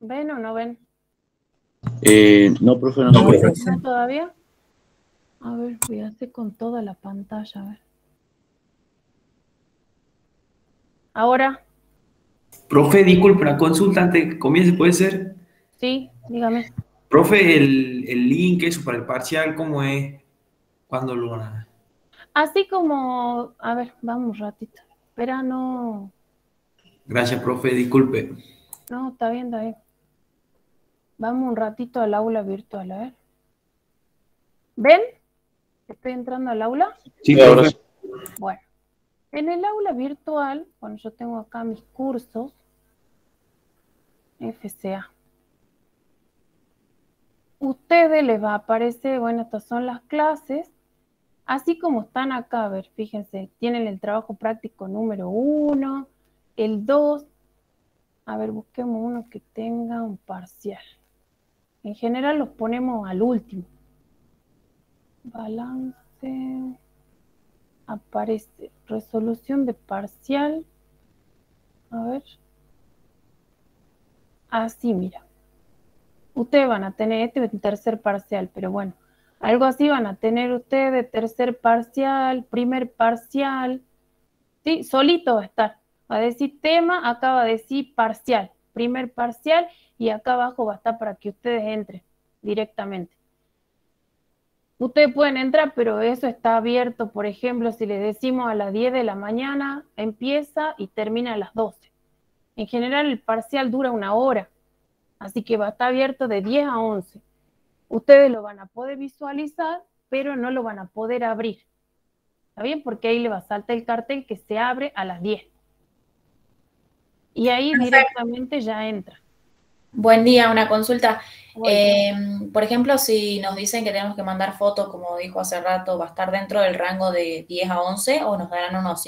¿Ven o no ven? No, profe, no No, se ve. profe. ¿No todavía? A ver, voy a hacer con toda la pantalla, a ver. Ahora, Profe, disculpe, una consulta antes de que comience, ¿puede ser? sí, dígame. Profe, el link, eso para el parcial, ¿cómo es? ¿Cuándo lo van a...? Así como, a ver, vamos un ratito. Espera, no, Gracias, profe, disculpe. no, está bien, está bien. Vamos un ratito al aula virtual, a ver. ¿Ven? ¿Estoy entrando al aula? Sí, Ahora profe. sí. Bueno, en el aula virtual, bueno, yo tengo acá mis cursos, FCA. Ustedes les va a aparecer, bueno, estas son las clases, así como están acá, a ver, fíjense, tienen el trabajo práctico número 1, el 2, a ver, busquemos uno que tenga un parcial. En general los ponemos al último. Balance, aparece resolución de parcial, a ver, así, mira. Ustedes van a tener este tercer parcial, pero bueno, algo así van a tener ustedes, tercer parcial, primer parcial, ¿sí? Solito va a estar. Va a decir tema, acá va a decir parcial, primer parcial, y acá abajo va a estar para que ustedes entren directamente. Ustedes pueden entrar, pero eso está abierto, por ejemplo, si les decimos a las 10 de la mañana, empieza y termina a las 12. En general el parcial dura 1 hora, así que va a estar abierto de 10 a 11. Ustedes lo van a poder visualizar, pero no lo van a poder abrir. ¿Está bien? Porque ahí le va a saltar el cartel que se abre a las 10. Y ahí directamente ya entra. Buen día, una consulta. Bueno. Por ejemplo, si nos dicen que tenemos que mandar fotos, como dijo hace rato, ¿va a estar dentro del rango de 10 a 11 o nos darán unos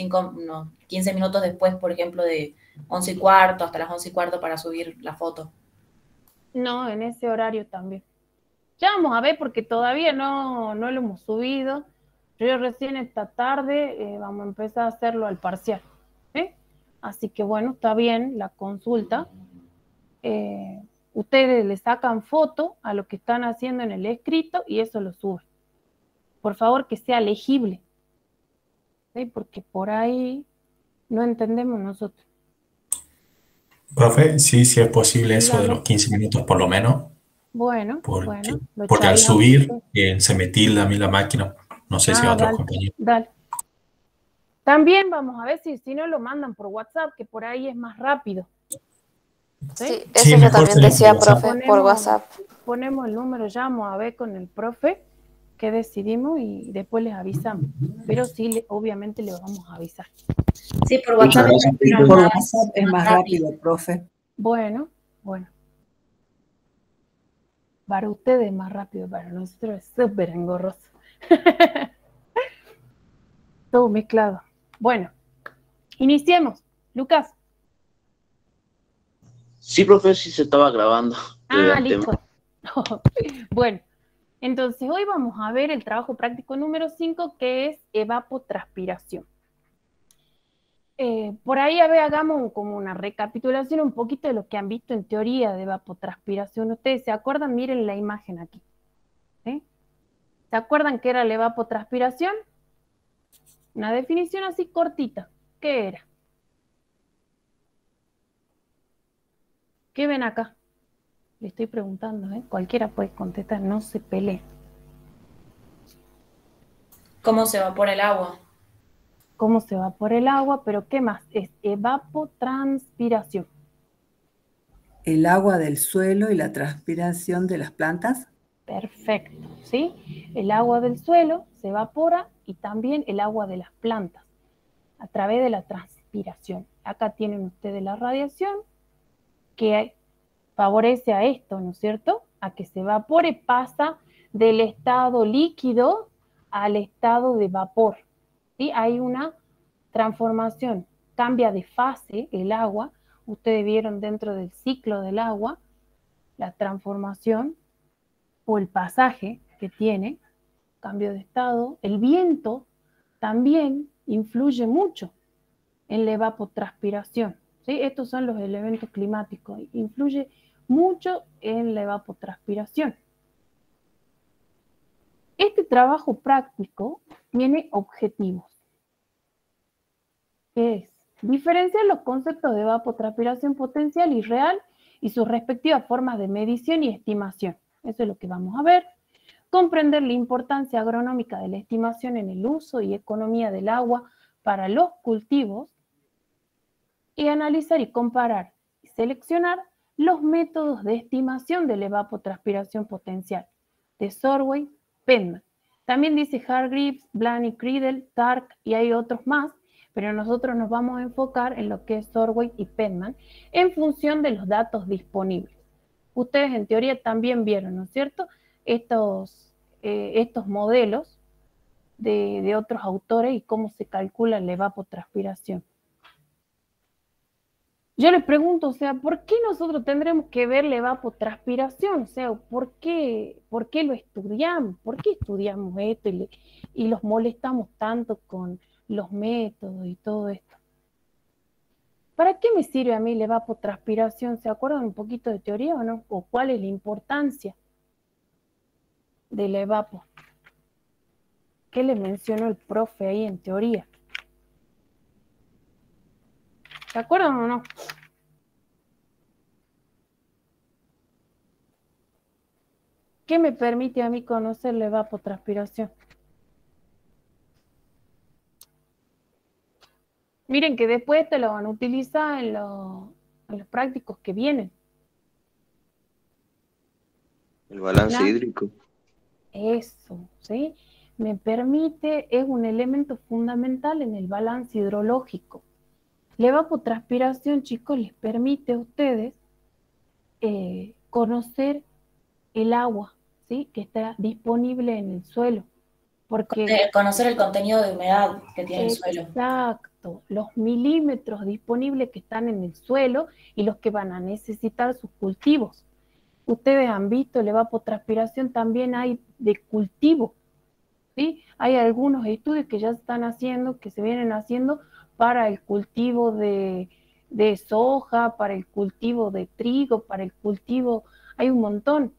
15 minutos después, por ejemplo, de 11 y cuarto hasta las 11 y cuarto para subir la foto? No, en ese horario también. Ya vamos a ver porque todavía no lo hemos subido. Yo recién esta tarde vamos a empezar a hacerlo al parcial. ¿Sí? Así que bueno, está bien la consulta. Ustedes le sacan foto a lo que están haciendo en el escrito y eso lo suben. Por favor, que sea legible. ¿Sí? Porque por ahí no entendemos nosotros. Profe, sí, sí es posible eso de Dígame. los 15 minutos por lo menos, Bueno, porque, lo porque al charlamos. subir se me tilda a mí la máquina. No sé si a otros Dale, compañeros. dale. También vamos a ver si no lo mandan por WhatsApp, que por ahí es más rápido. ¿Sí? Sí, Sí, eso yo mejor también sería por decía, WhatsApp. profe, por WhatsApp. Ponemos el número, llamo a ver con el profe qué decidimos y después les avisamos. Pero sí, obviamente le vamos a avisar. Sí, por Muchas WhatsApp gracias, es profe. Por más, WhatsApp es más rápido, profe. Bueno. Para ustedes es más rápido, para nosotros es súper engorroso. Todo mezclado. Bueno, iniciemos. Lucas. Sí, profe, sí se estaba grabando de antemano. Listo. Bueno, entonces hoy vamos a ver el trabajo práctico número 5, que es evapotranspiración. Por ahí hagamos como una recapitulación un poquito de lo que han visto en teoría de evapotranspiración. ¿Ustedes se acuerdan? Miren la imagen aquí. ¿Sí? ¿Se acuerdan qué era la evapotranspiración? Una definición así cortita. ¿Qué era? ¿Qué ven acá? Le estoy preguntando, ¿eh? Cualquiera puede contestar, no se pelee. cómo se evapora el agua. Cómo se evapora el agua, pero ¿qué más? Es evapotranspiración. El agua del suelo y la transpiración de las plantas. Perfecto, ¿sí? El agua del suelo se evapora y también el agua de las plantas a través de la transpiración. Acá tienen ustedes la radiación que favorece a esto, ¿no es cierto? A que se evapore, pasa del estado líquido al estado de vapor. ¿Sí? Hay una transformación, cambia de fase el agua. Ustedes vieron dentro del ciclo del agua la transformación o el pasaje que tiene, cambio de estado. El viento también influye mucho en la evapotranspiración. ¿Sí? Estos son los elementos climáticos. Influye mucho en la evapotranspiración. Este trabajo práctico tiene objetivos, que es diferenciar los conceptos de evapotranspiración potencial y real y sus respectivas formas de medición y estimación. Eso es lo que vamos a ver. Comprender la importancia agronómica de la estimación en el uso y economía del agua para los cultivos y analizar y comparar y seleccionar los métodos de estimación de la evapotranspiración potencial de Sorway, Penman. También dice Hargreaves, Blaney, Criddle, Stark y hay otros más, pero nosotros nos vamos a enfocar en lo que es Sorway y Penman en función de los datos disponibles. Ustedes en teoría también vieron, ¿no es cierto?, estos modelos de otros autores y cómo se calcula la evapotranspiración. Yo les pregunto, o sea, ¿por qué nosotros tendremos que ver la evapotranspiración? O sea, ¿por qué lo estudiamos? ¿Por qué estudiamos esto y los molestamos tanto con los métodos y todo esto? ¿Para qué me sirve a mí la evapotranspiración? ¿Se acuerdan un poquito de teoría o no? ¿O cuál es la importancia de la evapo? ¿Qué le mencionó el profe ahí en teoría? ¿Se acuerdan o no? ¿Qué me permite a mí conocer la evapotranspiración? Miren que después te lo van a utilizar en los prácticos que vienen. El balance hídrico. Eso, ¿sí? Me permite, es un elemento fundamental en el balance hidrológico. La evapotranspiración, chicos, les permite a ustedes conocer el agua, ¿sí?, que está disponible en el suelo. Porque conocer el contenido de humedad que tiene el suelo. Exacto, los milímetros disponibles que están en el suelo y los que van a necesitar sus cultivos. Ustedes han visto la evapotranspiración también hay de cultivo, ¿sí? Hay algunos estudios que ya se están haciendo, que se vienen haciendo para el cultivo de soja, para el cultivo de trigo, para el cultivo, hay un montón.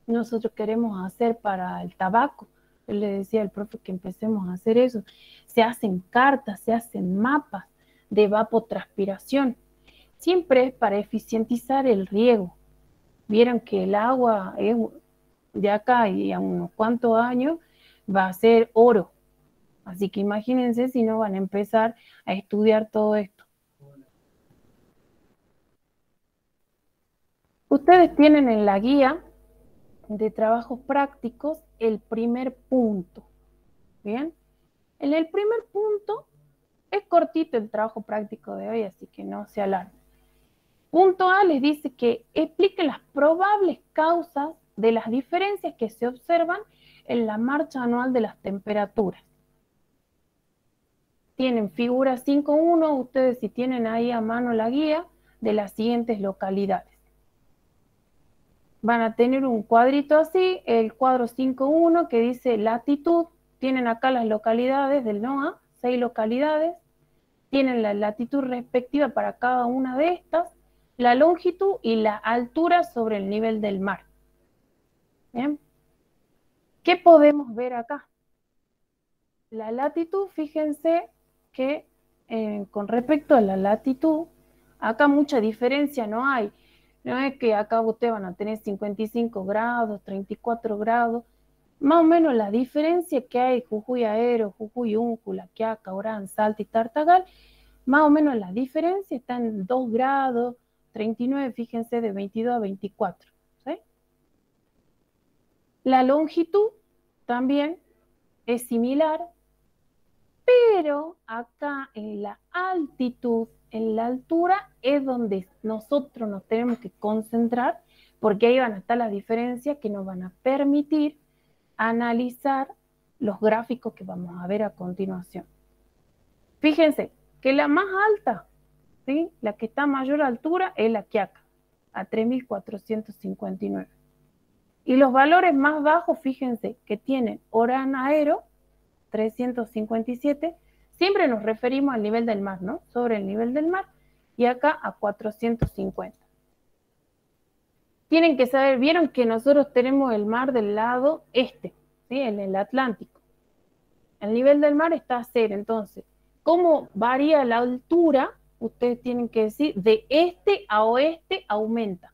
Nosotros queremos hacer para el tabaco. Yo le decía al profe que empecemos a hacer eso. Se hacen cartas, se hacen mapas de evapotranspiración. Siempre es para eficientizar el riego. Vieron que el agua es de acá y a unos cuantos años va a ser oro. Así que imagínense si no van a empezar a estudiar todo esto. Ustedes tienen en la guía de trabajos prácticos el primer punto. ¿Bien? En el primer punto es cortito el trabajo práctico de hoy, así que no se alarmen. Punto A les dice que explique las probables causas de las diferencias que se observan en la marcha anual de las temperaturas. Tienen figura 5.1, ustedes si tienen ahí a mano la guía de las siguientes localidades. Van a tener un cuadrito así, el cuadro 5.1 que dice latitud, tienen acá las localidades del NOAA, 6 localidades, tienen la latitud respectiva para cada una de estas, la longitud y la altura sobre el nivel del mar. ¿Bien? ¿Qué podemos ver acá? La latitud, fíjense que con respecto a la latitud, acá mucha diferencia no hay. No es que acá ustedes van a tener 55 grados, 34 grados. Más o menos la diferencia que hay Jujuy Aero, Jujuy Úncula, Quiaca, Orán, Salta y Tartagal, más o menos la diferencia está en 2 grados, 39, fíjense, de 22 a 24. ¿Sí? La longitud también es similar, pero acá en la altitud, en la altura, es donde nosotros nos tenemos que concentrar, porque ahí van a estar las diferencias que nos van a permitir analizar los gráficos que vamos a ver a continuación. Fíjense que la más alta, ¿sí?, la que está a mayor altura es la Quiaca, a 3.459. Y los valores más bajos, fíjense, que tienen Orán Aero, 357, siempre nos referimos al nivel del mar, ¿no? Sobre el nivel del mar, y acá a 450. tienen que saber, vieron que nosotros tenemos el mar del lado este, ¿sí? En el Atlántico. El nivel del mar está a 0, entonces, ¿cómo varía la altura? Ustedes tienen que decir, de este a oeste aumenta,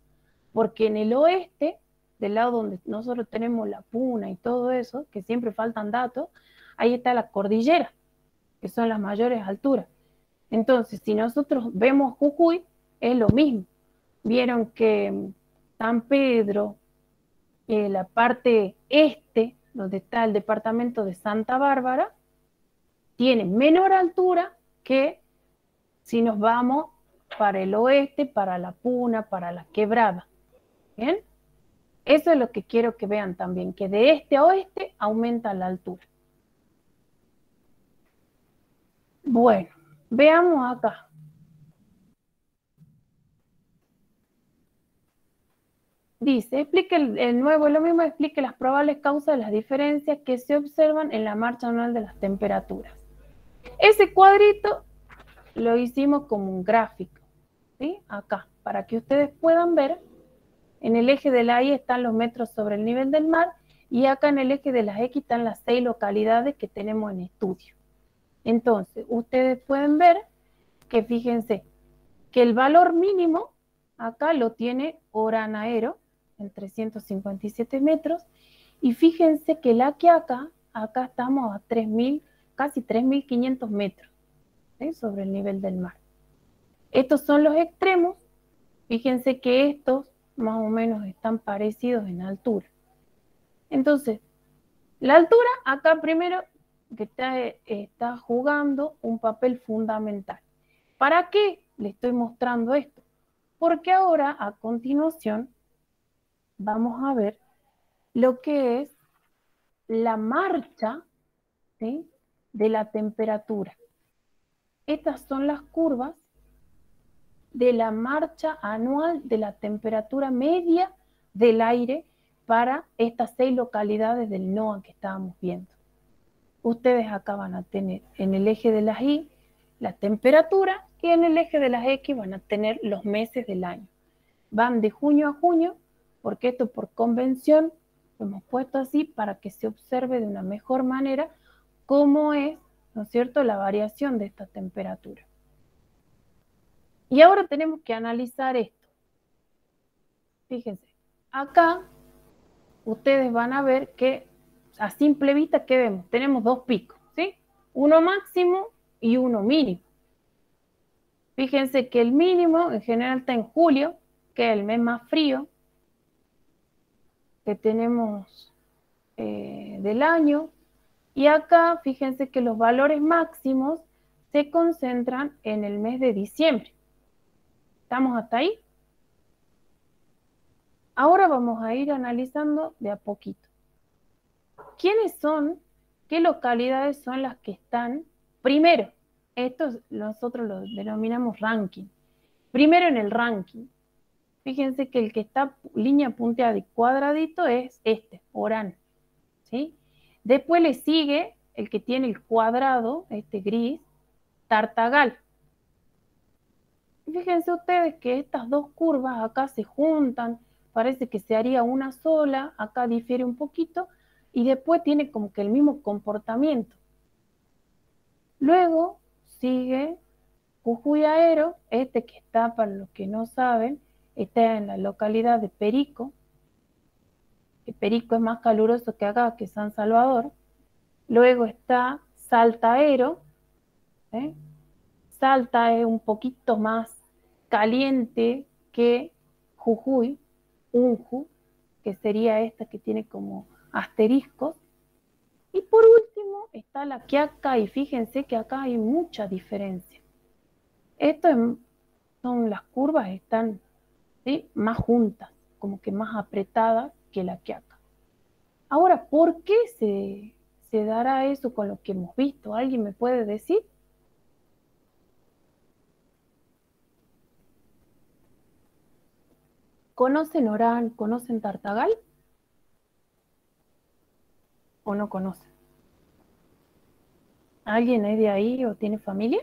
porque en el oeste, del lado donde nosotros tenemos la puna y todo eso, que siempre faltan datos, ahí está la cordillera, que son las mayores alturas. Entonces, si nosotros vemos Jujuy, es lo mismo. Vieron que San Pedro, la parte este, donde está el departamento de Santa Bárbara, tiene menor altura que si nos vamos para el oeste, para la Puna, para la Quebrada. ¿Bien? Eso es lo que quiero que vean también, que de este a oeste aumenta la altura. Bueno, veamos acá. Dice, explique el nuevo, lo mismo, explique las probables causas de las diferencias que se observan en la marcha anual de las temperaturas. Ese cuadrito lo hicimos como un gráfico, ¿sí? Acá, para que ustedes puedan ver, en el eje de la Y están los metros sobre el nivel del mar, y acá en el eje de las X están las 6 localidades que tenemos en estudio. Entonces, ustedes pueden ver que, fíjense, que el valor mínimo acá lo tiene Oranaero, en 357 metros, y fíjense que la Quiaca, acá estamos a 3.000, casi 3.500 metros, ¿sí? Sobre el nivel del mar. Estos son los extremos, fíjense que estos más o menos están parecidos en altura. Entonces, la altura acá primero que está jugando un papel fundamental. ¿Para qué le estoy mostrando esto? Porque ahora, a continuación, vamos a ver lo que es la marcha, ¿sí? De la temperatura. Estas son las curvas de la marcha anual de la temperatura media del aire para estas 6 localidades del NOAA que estábamos viendo. Ustedes acá van a tener en el eje de las Y la temperatura y en el eje de las X van a tener los meses del año. Van de junio a junio, porque esto por convención lo hemos puesto así para que se observe de una mejor manera cómo es, ¿no es cierto?, la variación de esta temperatura. Y ahora tenemos que analizar esto. Fíjense, acá ustedes van a ver que a simple vista, ¿qué vemos? Tenemos 2 picos, ¿sí? Uno máximo y uno mínimo. Fíjense que el mínimo en general está en julio, que es el mes más frío que tenemos del año. Y acá, fíjense que los valores máximos se concentran en el mes de diciembre. ¿Estamos hasta ahí? Ahora vamos a ir analizando de a poquito. ¿Quiénes son, qué localidades son las que están primero? Esto nosotros lo denominamos ranking. Primero en el ranking. Fíjense que el que está línea punteada y cuadradito es este, Orán, ¿sí? Después le sigue el que tiene el cuadrado, este gris, Tartagal. Fíjense ustedes que estas 2 curvas acá se juntan, parece que se haría una sola, acá difiere un poquito, y después tiene como que el mismo comportamiento. Luego sigue Jujuy Aero, este que está, para los que no saben, está en la localidad de Perico, que Perico es más caluroso que acá, que San Salvador. Luego está Salta Aero, ¿eh? Salta es un poquito más caliente que Jujuy, Unju, que sería esta que tiene como asteriscos. Y por último está la Quiaca, y fíjense que acá hay mucha diferencia. Son las curvas, están, ¿sí?, más juntas, como que más apretadas que la Quiaca. Ahora, ¿por qué se dará eso con lo que hemos visto? ¿Alguien me puede decir? ¿Conocen Orán? ¿Conocen Tartagal? ¿O no conocen? ¿Alguien es de ahí o tiene familia?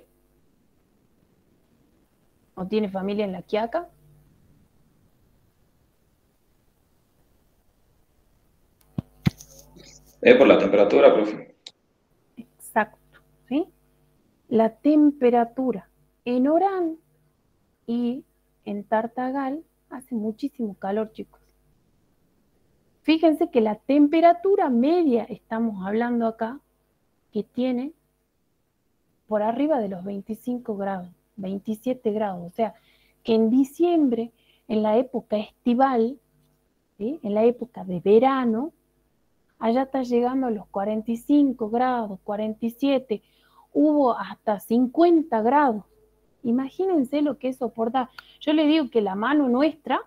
¿O tiene familia en la Quiaca? Es por la temperatura, profe. Exacto, ¿sí? La temperatura en Orán y en Tartagal hace muchísimo calor, chicos. Fíjense que la temperatura media, estamos hablando acá, que tiene por arriba de los 25 grados, 27 grados. O sea, que en diciembre, en la época estival, ¿sí?, en la época de verano, allá está llegando a los 45 grados, 47, hubo hasta 50 grados. Imagínense lo que es soportar. Yo le digo que la mano nuestra,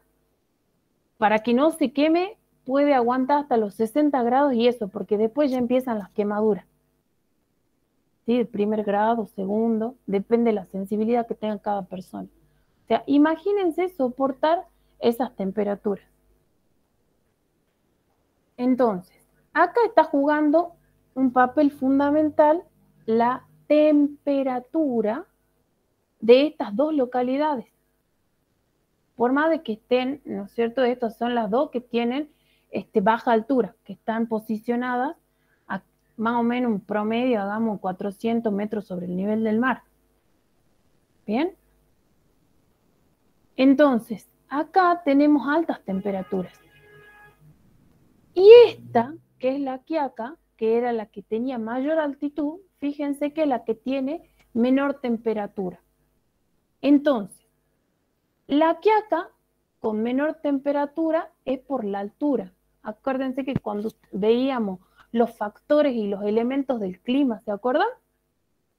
para que no se queme, puede aguantar hasta los 60 grados y eso, porque después ya empiezan las quemaduras. ¿Sí? El primer grado, segundo, depende de la sensibilidad que tenga cada persona. O sea, imagínense soportar esas temperaturas. Entonces, acá está jugando un papel fundamental la temperatura de estas dos localidades. Por más de que estén, ¿no es cierto?, estas son las dos que tienen baja altura, que están posicionadas a más o menos un promedio, hagamos 400 metros sobre el nivel del mar. ¿Bien? Entonces, acá tenemos altas temperaturas. Y esta, que es la Quiaca, que era la que tenía mayor altitud, fíjense que es la que tiene menor temperatura. Entonces, la Quiaca con menor temperatura es por la altura. Acuérdense que cuando veíamos los factores y los elementos del clima, ¿se acuerdan?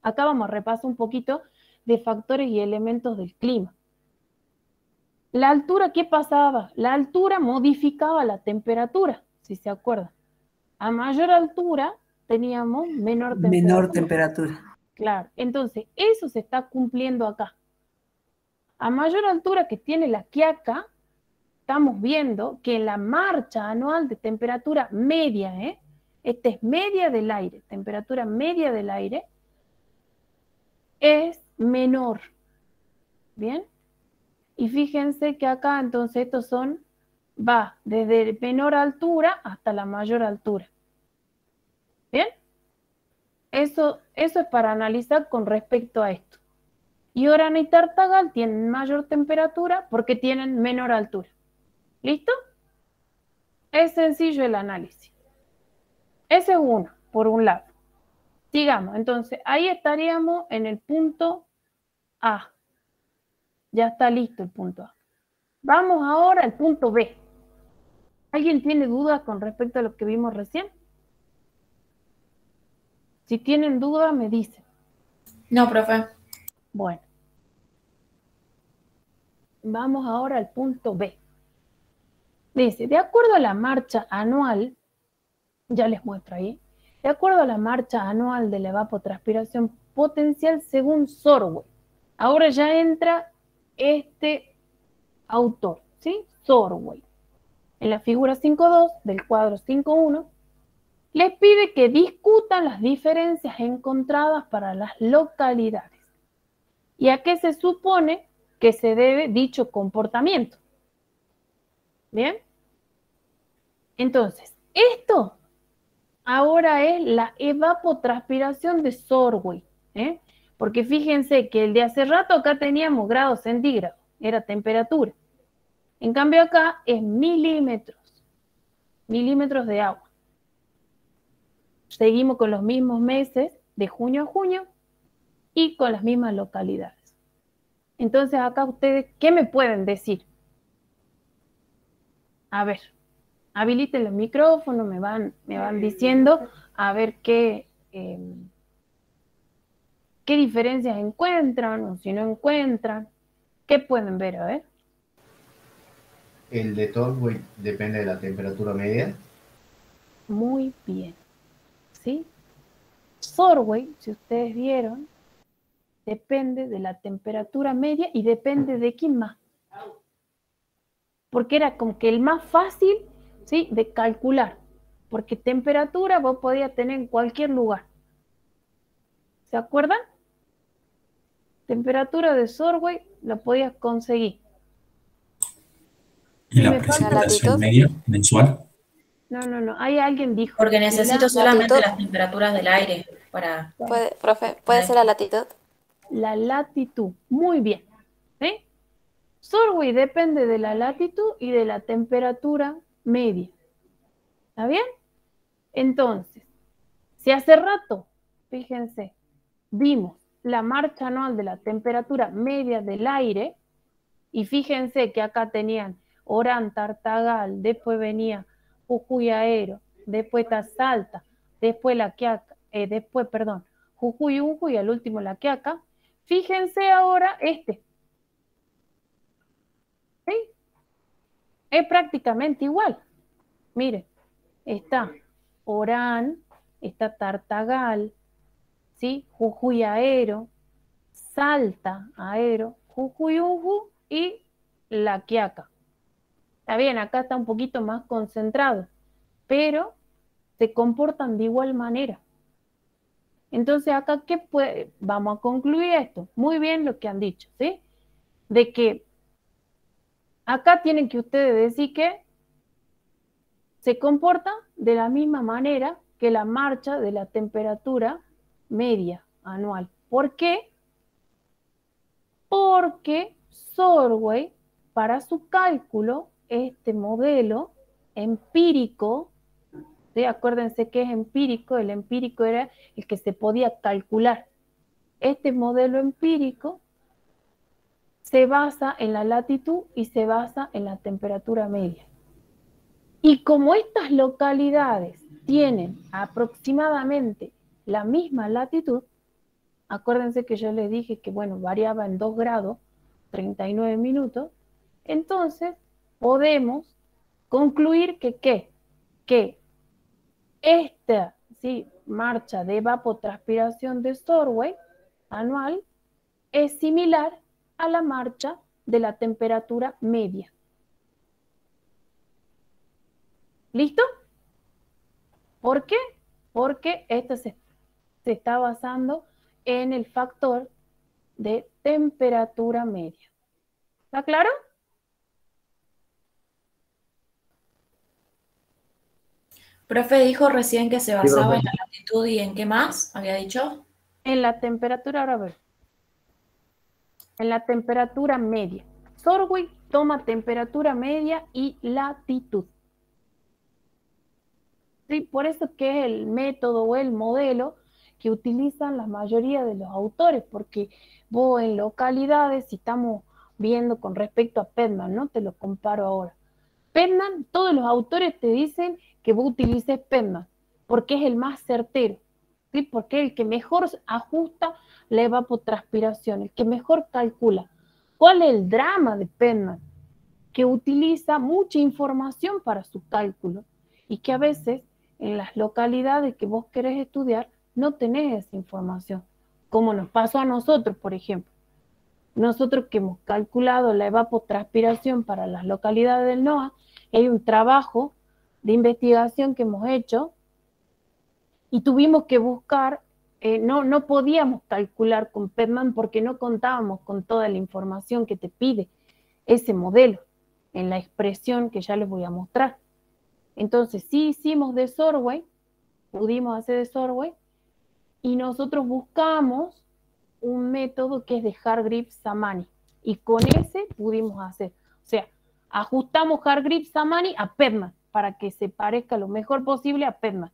Acá vamos a repasar un poquito de factores y elementos del clima. La altura, ¿qué pasaba? La altura modificaba la temperatura, si se acuerdan. A mayor altura teníamos menor temperatura. Menor temperatura. Claro, entonces eso se está cumpliendo acá. A mayor altura que tiene la Quiaca, estamos viendo que en la marcha anual de temperatura media, esta es media del aire, temperatura media del aire, es menor. ¿Bien? Y fíjense que acá entonces estos son, va desde menor altura hasta la mayor altura. ¿Bien? Eso es para analizar con respecto a esto. Y Orán y Tartagal tienen mayor temperatura porque tienen menor altura. ¿Listo? Es sencillo el análisis. Ese es uno, por un lado. Sigamos, entonces ahí estaríamos en el punto A. Ya está listo el punto A. Vamos ahora al punto B. ¿Alguien tiene dudas con respecto a lo que vimos recién? Si tienen dudas, me dicen. No, profe. Bueno. Vamos ahora al punto B. Dice, de acuerdo a la marcha anual, ya les muestro ahí, de acuerdo a la marcha anual de la evapotranspiración potencial según Sorway. Ahora ya entra este autor, ¿sí? Sorway. En la figura 5.2 del cuadro 5.1, les pide que discutan las diferencias encontradas para las localidades. ¿Y a qué se supone que se debe dicho comportamiento? ¿Bien? Entonces, esto ahora es la evapotranspiración de Sorway, porque fíjense que el de hace rato acá teníamos grados centígrados, era temperatura. En cambio acá es milímetros de agua. Seguimos con los mismos meses, de junio a junio, y con las mismas localidades. Entonces acá ustedes, ¿qué me pueden decir? A ver, habiliten los micrófonos, me van diciendo, a ver qué diferencias encuentran, o si no encuentran, ¿qué pueden ver? A ver. El de Sorway depende de la temperatura media. Muy bien, ¿sí? Sorway, si ustedes vieron, depende de la temperatura media y depende de quién más. Porque era como que el más fácil, ¿sí?, de calcular. Porque temperatura vos podías tener en cualquier lugar. ¿Se acuerdan? Temperatura de Sorway la podías conseguir. ¿Y la precipitación media mensual? No. Ahí alguien dijo. Porque necesito solamente latitud. las temperaturas del aire para... Profe, ¿puede ser la latitud? La latitud. Muy bien. ¿Sí? Sorway depende de la latitud y de la temperatura media. ¿Está bien? Entonces, si hace rato, fíjense, vimos la marcha anual de la temperatura media del aire, y fíjense que acá tenían Orán, Tartagal, después venía Jujuy Aero, después está Salta, después La Quiaca, Jujuy Unju y al último La Quiaca. Fíjense ahora este. ¿Sí? Es prácticamente igual. Miren, está Orán, está Tartagal, ¿sí? Jujuy Aero, Salta Aero, Jujuy Unju y La Quiaca. Está bien, acá está un poquito más concentrado, pero se comportan de igual manera. Entonces acá, vamos a concluir esto. Muy bien lo que han dicho, ¿sí? De que acá tienen que ustedes decir que se comporta de la misma manera que la marcha de la temperatura media anual. ¿Por qué? Porque Sorway, para su cálculo, este modelo empírico, ¿sí? Acuérdense que es empírico, el empírico era el que se podía calcular. Este modelo empírico se basa en la latitud y se basa en la temperatura media. Y como estas localidades tienen aproximadamente la misma latitud, acuérdense que yo les dije que, bueno, variaba en 2 grados, 39 minutos, entonces podemos concluir que esta, ¿sí?, marcha de evapotranspiración de Sorway anual es similar a la marcha de la temperatura media. ¿Listo? ¿Por qué? Porque esto se está basando en el factor de temperatura media. ¿Está claro? Profe dijo recién que se basaba en la latitud y en qué más, había dicho. En la temperatura, ahora a ver. En la temperatura media. Sorway toma temperatura media y latitud. ¿Sí? Por eso que es el método o el modelo que utilizan la mayoría de los autores, porque vos en localidades, si estamos viendo con respecto a Pedman, ¿no? Te lo comparo ahora. Pedman, todos los autores te dicen que vos utilices Pedman, porque es el más certero, ¿sí? Porque es el que mejor ajusta la evapotranspiración, el que mejor calcula. ¿Cuál es el drama de Pedman? Que utiliza mucha información para su cálculo y que a veces en las localidades que vos querés estudiar no tenés esa información, como nos pasó a nosotros, por ejemplo. Nosotros que hemos calculado la evapotranspiración para las localidades del NOA, hay un trabajo de investigación que hemos hecho y tuvimos que buscar, no podíamos calcular con Pedman porque no contábamos con toda la información que te pide ese modelo en la expresión que ya les voy a mostrar. Entonces sí hicimos de Sorway, pudimos hacer de Sorway, y nosotros buscamos un método que es de Hargreaves-Samani, y con ese pudimos hacer. O sea, ajustamos Hargreaves-Samani a Pedman, para que se parezca lo mejor posible a Pedman,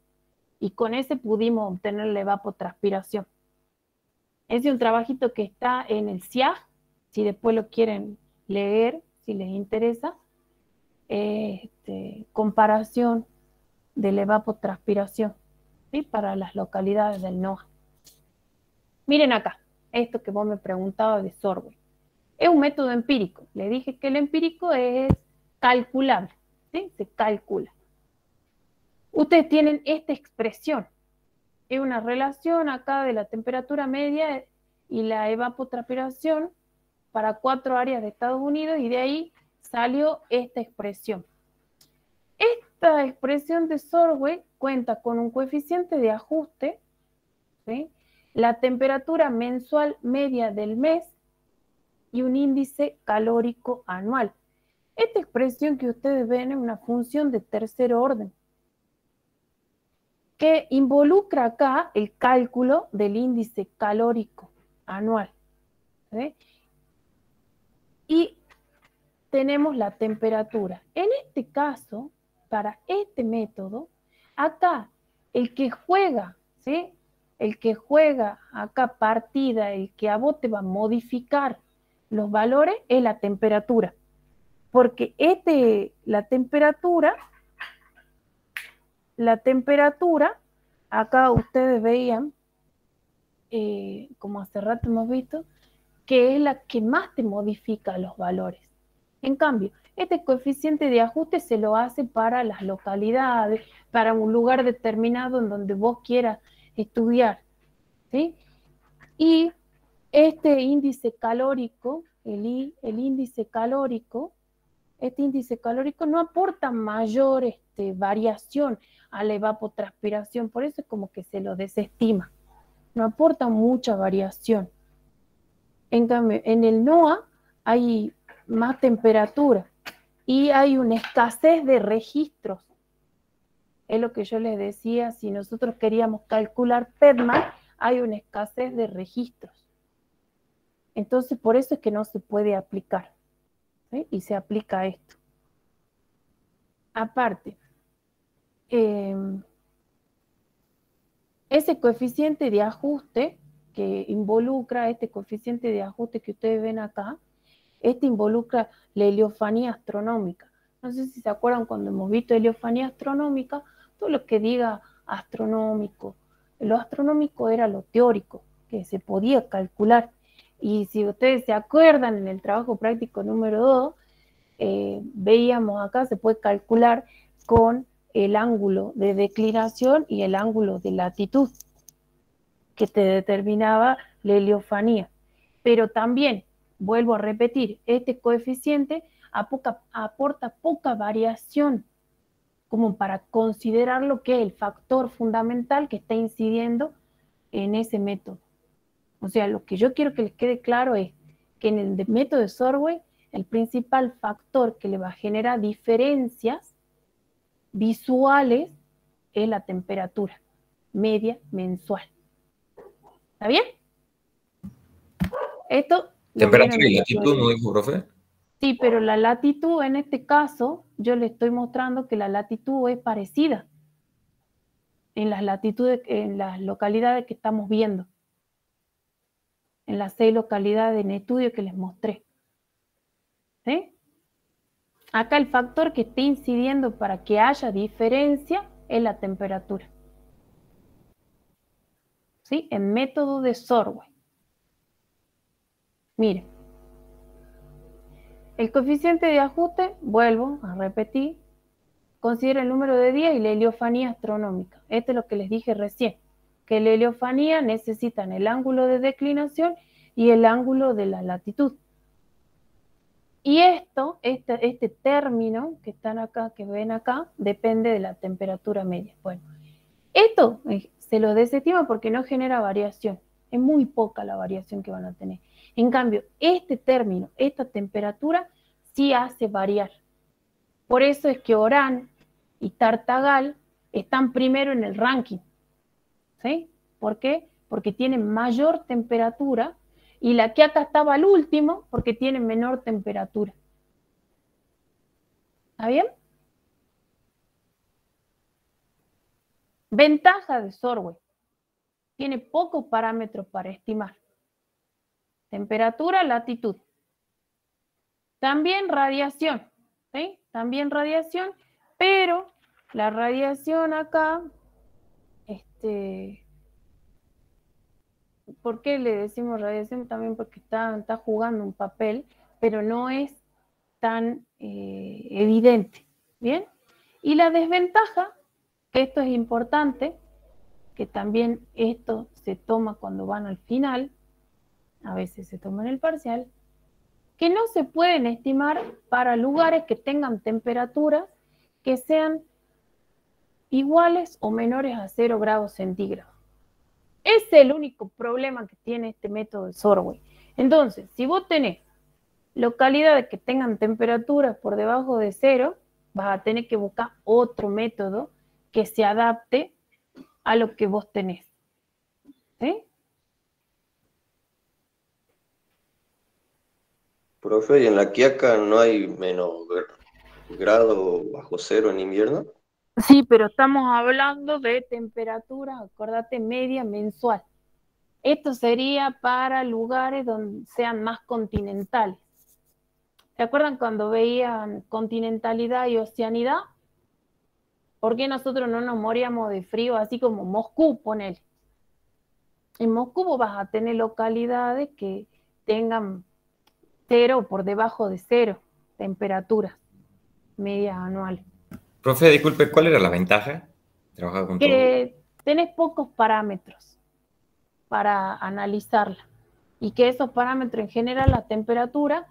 y con ese pudimos obtener la evapotranspiración. Ese es un trabajito que está en el CIAG, si después lo quieren leer, si les interesa, comparación de la evapotranspiración, ¿sí?, para las localidades del NOA. Miren acá, esto que vos me preguntabas de Sorway. Es un método empírico. Le dije que el empírico es calculable, ¿sí? Se calcula. Ustedes tienen esta expresión. Es una relación acá de la temperatura media y la evapotranspiración para 4 áreas de Estados Unidos, y de ahí salió esta expresión. Esta expresión de Sorway cuenta con un coeficiente de ajuste, ¿sí?, la temperatura mensual media del mes y un índice calórico anual. Esta expresión que ustedes ven es una función de tercer orden, que involucra acá el cálculo del índice calórico anual. ¿Sí? Y tenemos la temperatura. En este caso, para este método, acá el que juega, ¿sí? El que juega acá partida, el que a vos te va a modificar los valores es la temperatura. Porque la temperatura, acá ustedes veían, como hace rato hemos visto, que es la que más te modifica los valores. En cambio, este coeficiente de ajuste se lo hace para las localidades, para un lugar determinado en donde vos quieras estudiar, ¿sí? Y este índice calórico, este índice calórico no aporta mayor variación a la evapotranspiración, por eso es como que se lo desestima, no aporta mucha variación. En cambio, en el NOAA hay más temperatura y hay una escasez de registros. Es lo que yo les decía, si nosotros queríamos calcular PEDMAR, hay una escasez de registros. Entonces, por eso es que no se puede aplicar, ¿sí? Y se aplica esto. Aparte, ese coeficiente de ajuste que involucra, este coeficiente de ajuste que ustedes ven acá, involucra la heliofanía astronómica. No sé si se acuerdan cuando hemos visto heliofanía astronómica, todo lo que diga astronómico. Lo astronómico era lo teórico, que se podía calcular. Y si ustedes se acuerdan, en el trabajo práctico número 2, veíamos acá, se puede calcular con el ángulo de declinación y el ángulo de latitud, que te determinaba la heliofanía. Pero también, vuelvo a repetir, este coeficiente aporta poca variación como para considerar lo que es el factor fundamental que está incidiendo en ese método. O sea, lo que yo quiero que les quede claro es que en el método de Sorway, el principal factor que le va a generar diferencias visuales es la temperatura media mensual. ¿Está bien? Esto... ¿Temperatura y latitud, no dijo, profe? Sí, pero la latitud en este caso, yo le estoy mostrando que la latitud es parecida en las latitudes, en las localidades que estamos viendo. En las 6 localidades en estudio que les mostré. ¿Sí? Acá el factor que está incidiendo para que haya diferencia es la temperatura. ¿Sí? En método de Sorway. Miren. El coeficiente de ajuste, vuelvo a repetir, considera el número de días y la heliofanía astronómica. Esto es lo que les dije recién, que la heliofanía necesitan el ángulo de declinación y el ángulo de la latitud. Y este término que están acá, que ven acá, depende de la temperatura media. Bueno, esto se lo desestima porque no genera variación. Es muy poca la variación que van a tener. En cambio, este término, esta temperatura, sí hace variar. Por eso es que Orán y Tartagal están primero en el ranking. ¿Sí? ¿Por qué? Porque tienen mayor temperatura y la que acá estaba al último porque tiene menor temperatura. ¿Está bien? Ventaja de Sorway. Tiene pocos parámetros para estimar. Temperatura, latitud. También radiación, ¿sí? También radiación, pero la radiación acá, ¿por qué le decimos radiación? También porque está jugando un papel, pero no es tan evidente, ¿bien? Y la desventaja, que esto es importante, que también esto se toma cuando van al final, a veces se toma en el parcial, que no se pueden estimar para lugares que tengan temperaturas que sean iguales o menores a 0 grados centígrados. Ese es el único problema que tiene este método de Sorway. Entonces, si vos tenés localidades que tengan temperaturas por debajo de 0, vas a tener que buscar otro método que se adapte a lo que vos tenés. ¿Sí? Profe, ¿y en la Quiaca no hay menos grado bajo cero en invierno? Sí, pero estamos hablando de temperatura, acordate, media mensual. Esto sería para lugares donde sean más continentales. ¿Se acuerdan cuando veían continentalidad y oceanidad? ¿Por qué nosotros no nos moríamos de frío así como Moscú, ponele? En Moscú vos vas a tener localidades que tengan 0 o por debajo de 0 temperaturas medias anuales. Profe, disculpe, ¿cuál era la ventaja? Trabajar con todo. Que tenés pocos parámetros para analizarla y que esos parámetros en general, la temperatura,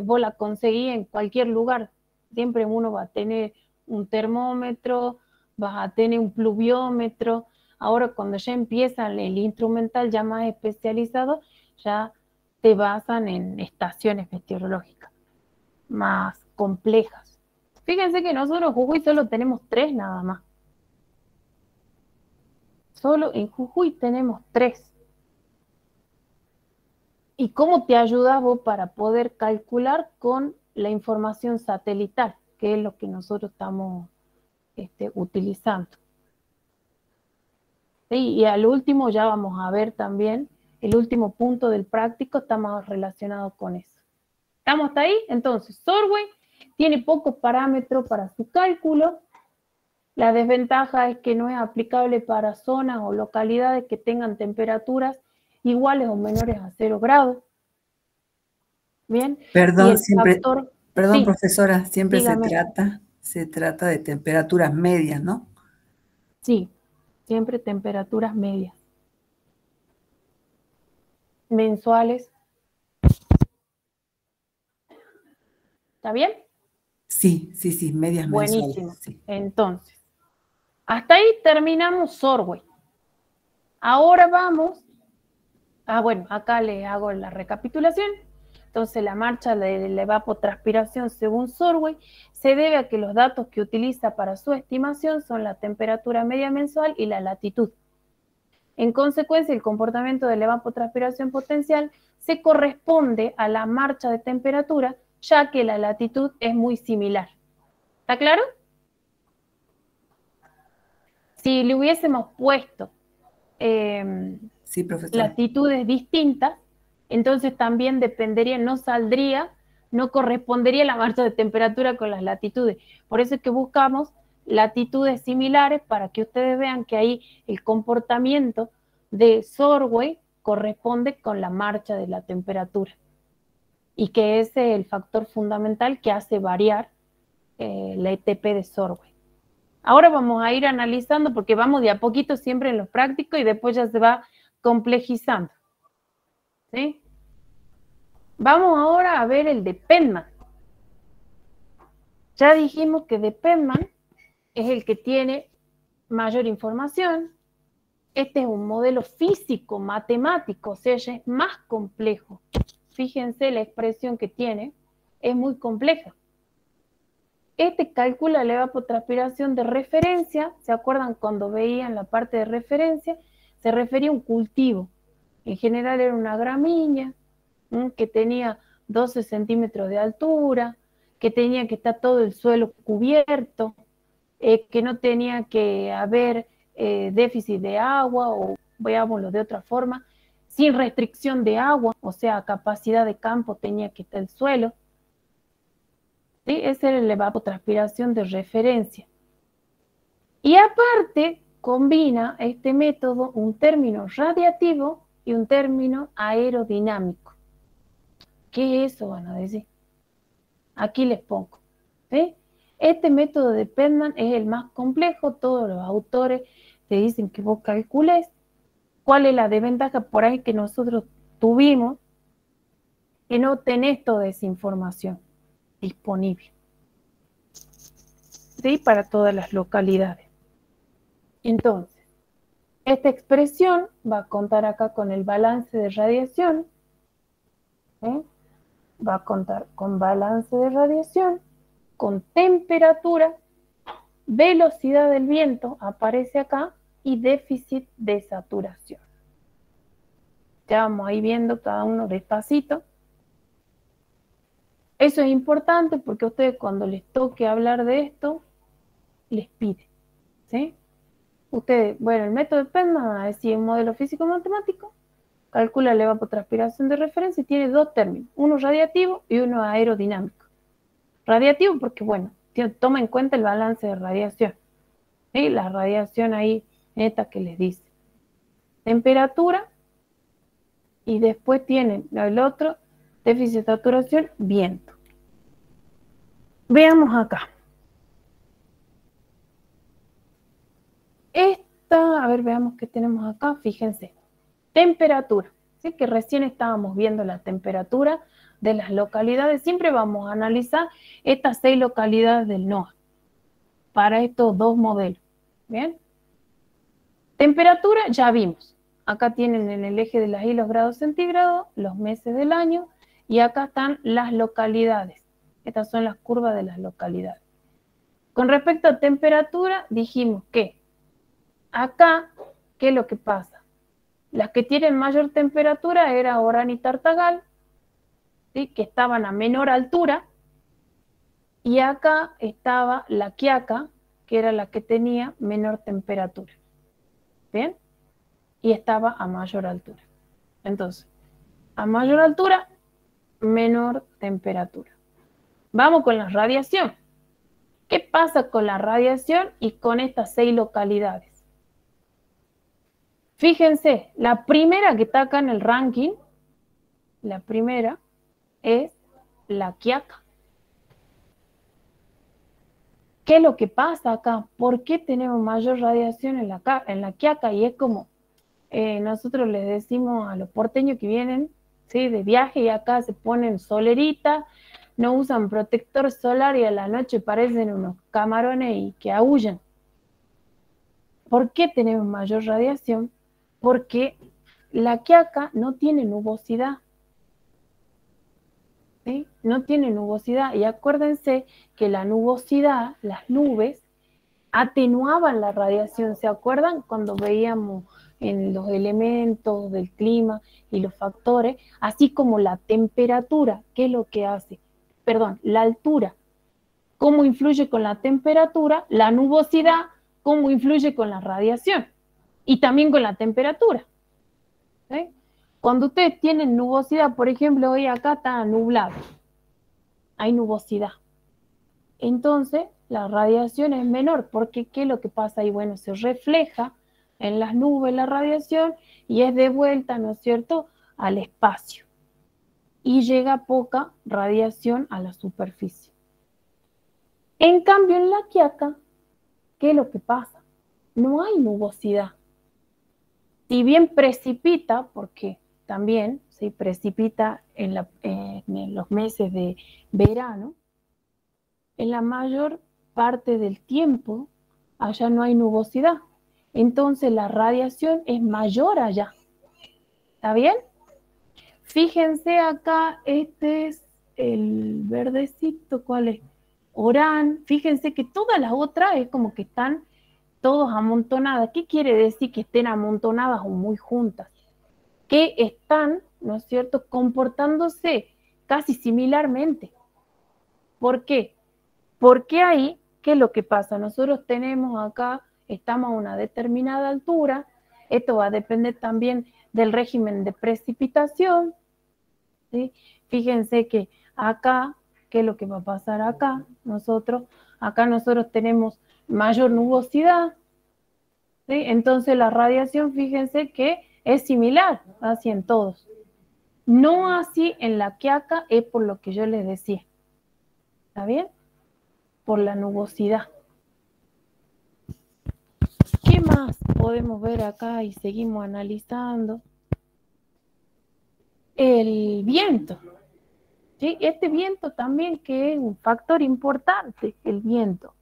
vos la conseguís en cualquier lugar. Siempre uno va a tener un termómetro, vas a tener un pluviómetro. Ahora cuando ya empiezan el instrumental ya más especializado, ya te basan en estaciones meteorológicas más complejas. Fíjense que nosotros en Jujuy solo tenemos 3 nada más. Solo en Jujuy tenemos 3. ¿Y cómo te ayudas vos para poder calcular con la información satelital, que es lo que nosotros estamos utilizando? ¿Sí? Y al último ya vamos a ver también, el último punto del práctico está más relacionado con eso. ¿Estamos hasta ahí? Entonces, Sorway tiene pocos parámetros para su cálculo. La desventaja es que no es aplicable para zonas o localidades que tengan temperaturas iguales o menores a 0 grados. Bien. Perdón, perdón, sí, profesora, siempre dígame. se trata de temperaturas medias, ¿no? Sí, siempre temperaturas medias. Mensuales. ¿Está bien? Sí, medias mensuales. Buenísimo. Sí. Entonces, hasta ahí terminamos Sorway. Ahora vamos, bueno, acá le hago la recapitulación. Entonces, la marcha de la evapotranspiración según Sorway se debe a que los datos que utiliza para su estimación son la temperatura media mensual y la latitud. En consecuencia, el comportamiento de la evapotranspiración potencial se corresponde a la marcha de temperatura, ya que la latitud es muy similar. ¿Está claro? Si le hubiésemos puesto sí, profesora, latitudes distintas, entonces también dependería, no correspondería la marcha de temperatura con las latitudes. Por eso es que buscamos latitudes similares para que ustedes vean que ahí el comportamiento de Sorway corresponde con la marcha de la temperatura y que ese es el factor fundamental que hace variar la ETP de Sorway. Ahora vamos a ir analizando porque vamos de a poquito siempre en los prácticos y después ya se va complejizando. ¿Sí? Vamos ahora a ver el de Penman. Ya dijimos que de Penman es el que tiene mayor información. Este es un modelo físico, matemático, o sea, ya es más complejo. Fíjense la expresión que tiene, es muy compleja. Este calcula la evapotranspiración de referencia. ¿Se acuerdan cuando veían la parte de referencia? Se refería a un cultivo. En general era una gramínea que tenía 12 centímetros de altura, que tenía que estar todo el suelo cubierto, que no tenía que haber déficit de agua, o veámoslo de otra forma, sin restricción de agua, o sea, capacidad de campo tenía que estar el suelo. ¿Sí? Esa era la evapotranspiración de referencia. Y aparte, combina este método un término radiativo y un término aerodinámico. ¿Qué es eso? Van a decir. Aquí les pongo. ¿Sí? Este método de Penman es el más complejo. Todos los autores te dicen que vos calcules. ¿Cuál es la desventaja por ahí que nosotros tuvimos? Que no tenés toda esa información disponible. ¿Sí? Para todas las localidades. Entonces, esta expresión va a contar acá con el balance de radiación. ¿Sí? Va a contar con balance de radiación, con temperatura, velocidad del viento, aparece acá, y déficit de saturación. Ya vamos ahí viendo cada uno despacito. Eso es importante porque a ustedes cuando les toque hablar de esto, les pide, ¿sí? Ustedes, bueno, el método de PEMDAS van a decir un modelo físico-matemático, calcula la evapotranspiración de referencia y tiene dos términos, uno radiativo y uno aerodinámico. Radiativo porque, bueno, toma en cuenta el balance de radiación, ¿sí? La radiación ahí neta que les dice. Temperatura y después tienen el otro, déficit de saturación, viento. Veamos acá. A ver, veamos qué tenemos acá. Fíjense. Temperatura. ¿Sí? Que recién estábamos viendo la temperatura de las localidades. Siempre vamos a analizar estas 6 localidades del NOAA para estos dos modelos. ¿Bien? Temperatura ya vimos. Acá tienen en el eje de las Y los grados centígrados, los meses del año, y acá están las localidades. Estas son las curvas de las localidades. Con respecto a temperatura, dijimos que acá, ¿qué es lo que pasa? Las que tienen mayor temperatura era Orán y Tartagal, ¿sí? Que estaban a menor altura, y acá estaba la Quiaca, que era la que tenía menor temperatura. ¿Bien? Y estaba a mayor altura. Entonces, a mayor altura, menor temperatura. Vamos con la radiación. ¿Qué pasa con la radiación y con estas 6 localidades? Fíjense, la primera que está acá en el ranking, la primera es la Quiaca. ¿Qué es lo que pasa acá? ¿Por qué tenemos mayor radiación en la Quiaca? Y es como nosotros les decimos a los porteños que vienen, ¿sí? De viaje y acá se ponen solerita, no usan protector solar y a la noche parecen unos camarones y que aúllan. ¿Por qué tenemos mayor radiación? Porque la Quiaca no tiene nubosidad. ¿Sí? No tiene nubosidad. Y acuérdense que la nubosidad, las nubes, atenuaban la radiación. ¿Se acuerdan cuando veíamos en los elementos del clima y los factores? Así como la temperatura, ¿qué es lo que hace? Perdón, la altura, ¿cómo influye con la temperatura? La nubosidad, ¿cómo influye con la radiación? Y también con la temperatura. ¿Sí? Cuando ustedes tienen nubosidad, por ejemplo, hoy acá está nublado, hay nubosidad. Entonces, la radiación es menor, porque ¿qué es lo que pasa ahí? Bueno, se refleja en las nubes la radiación y es de vuelta, ¿no es cierto?, al espacio. Y llega poca radiación a la superficie. En cambio, en la Quiaca, ¿qué es lo que pasa? No hay nubosidad. Si bien precipita, porque también se precipita en los meses de verano, en la mayor parte del tiempo allá no hay nubosidad. Entonces la radiación es mayor allá. ¿Está bien? Fíjense acá, este es el verdecito, ¿cuál es? Orán. Fíjense que todas las otras es como que están todos amontonadas. ¿Qué quiere decir que estén amontonadas o muy juntas? Que están, ¿no es cierto?, comportándose casi similarmente. ¿Por qué? Porque ahí, ¿qué es lo que pasa? Nosotros tenemos acá, estamos a una determinada altura, esto va a depender también del régimen de precipitación, ¿sí? Fíjense que acá, ¿qué es lo que va a pasar acá? Acá nosotros tenemos mayor nubosidad, ¿sí? Entonces la radiación, fíjense que es similar, así en todos. No así en la Quiaca, es por lo que yo les decía. ¿Está bien? Por la nubosidad. ¿Qué más podemos ver acá y seguimos analizando? El viento. ¿Sí? Este viento también que es un factor importante, el viento.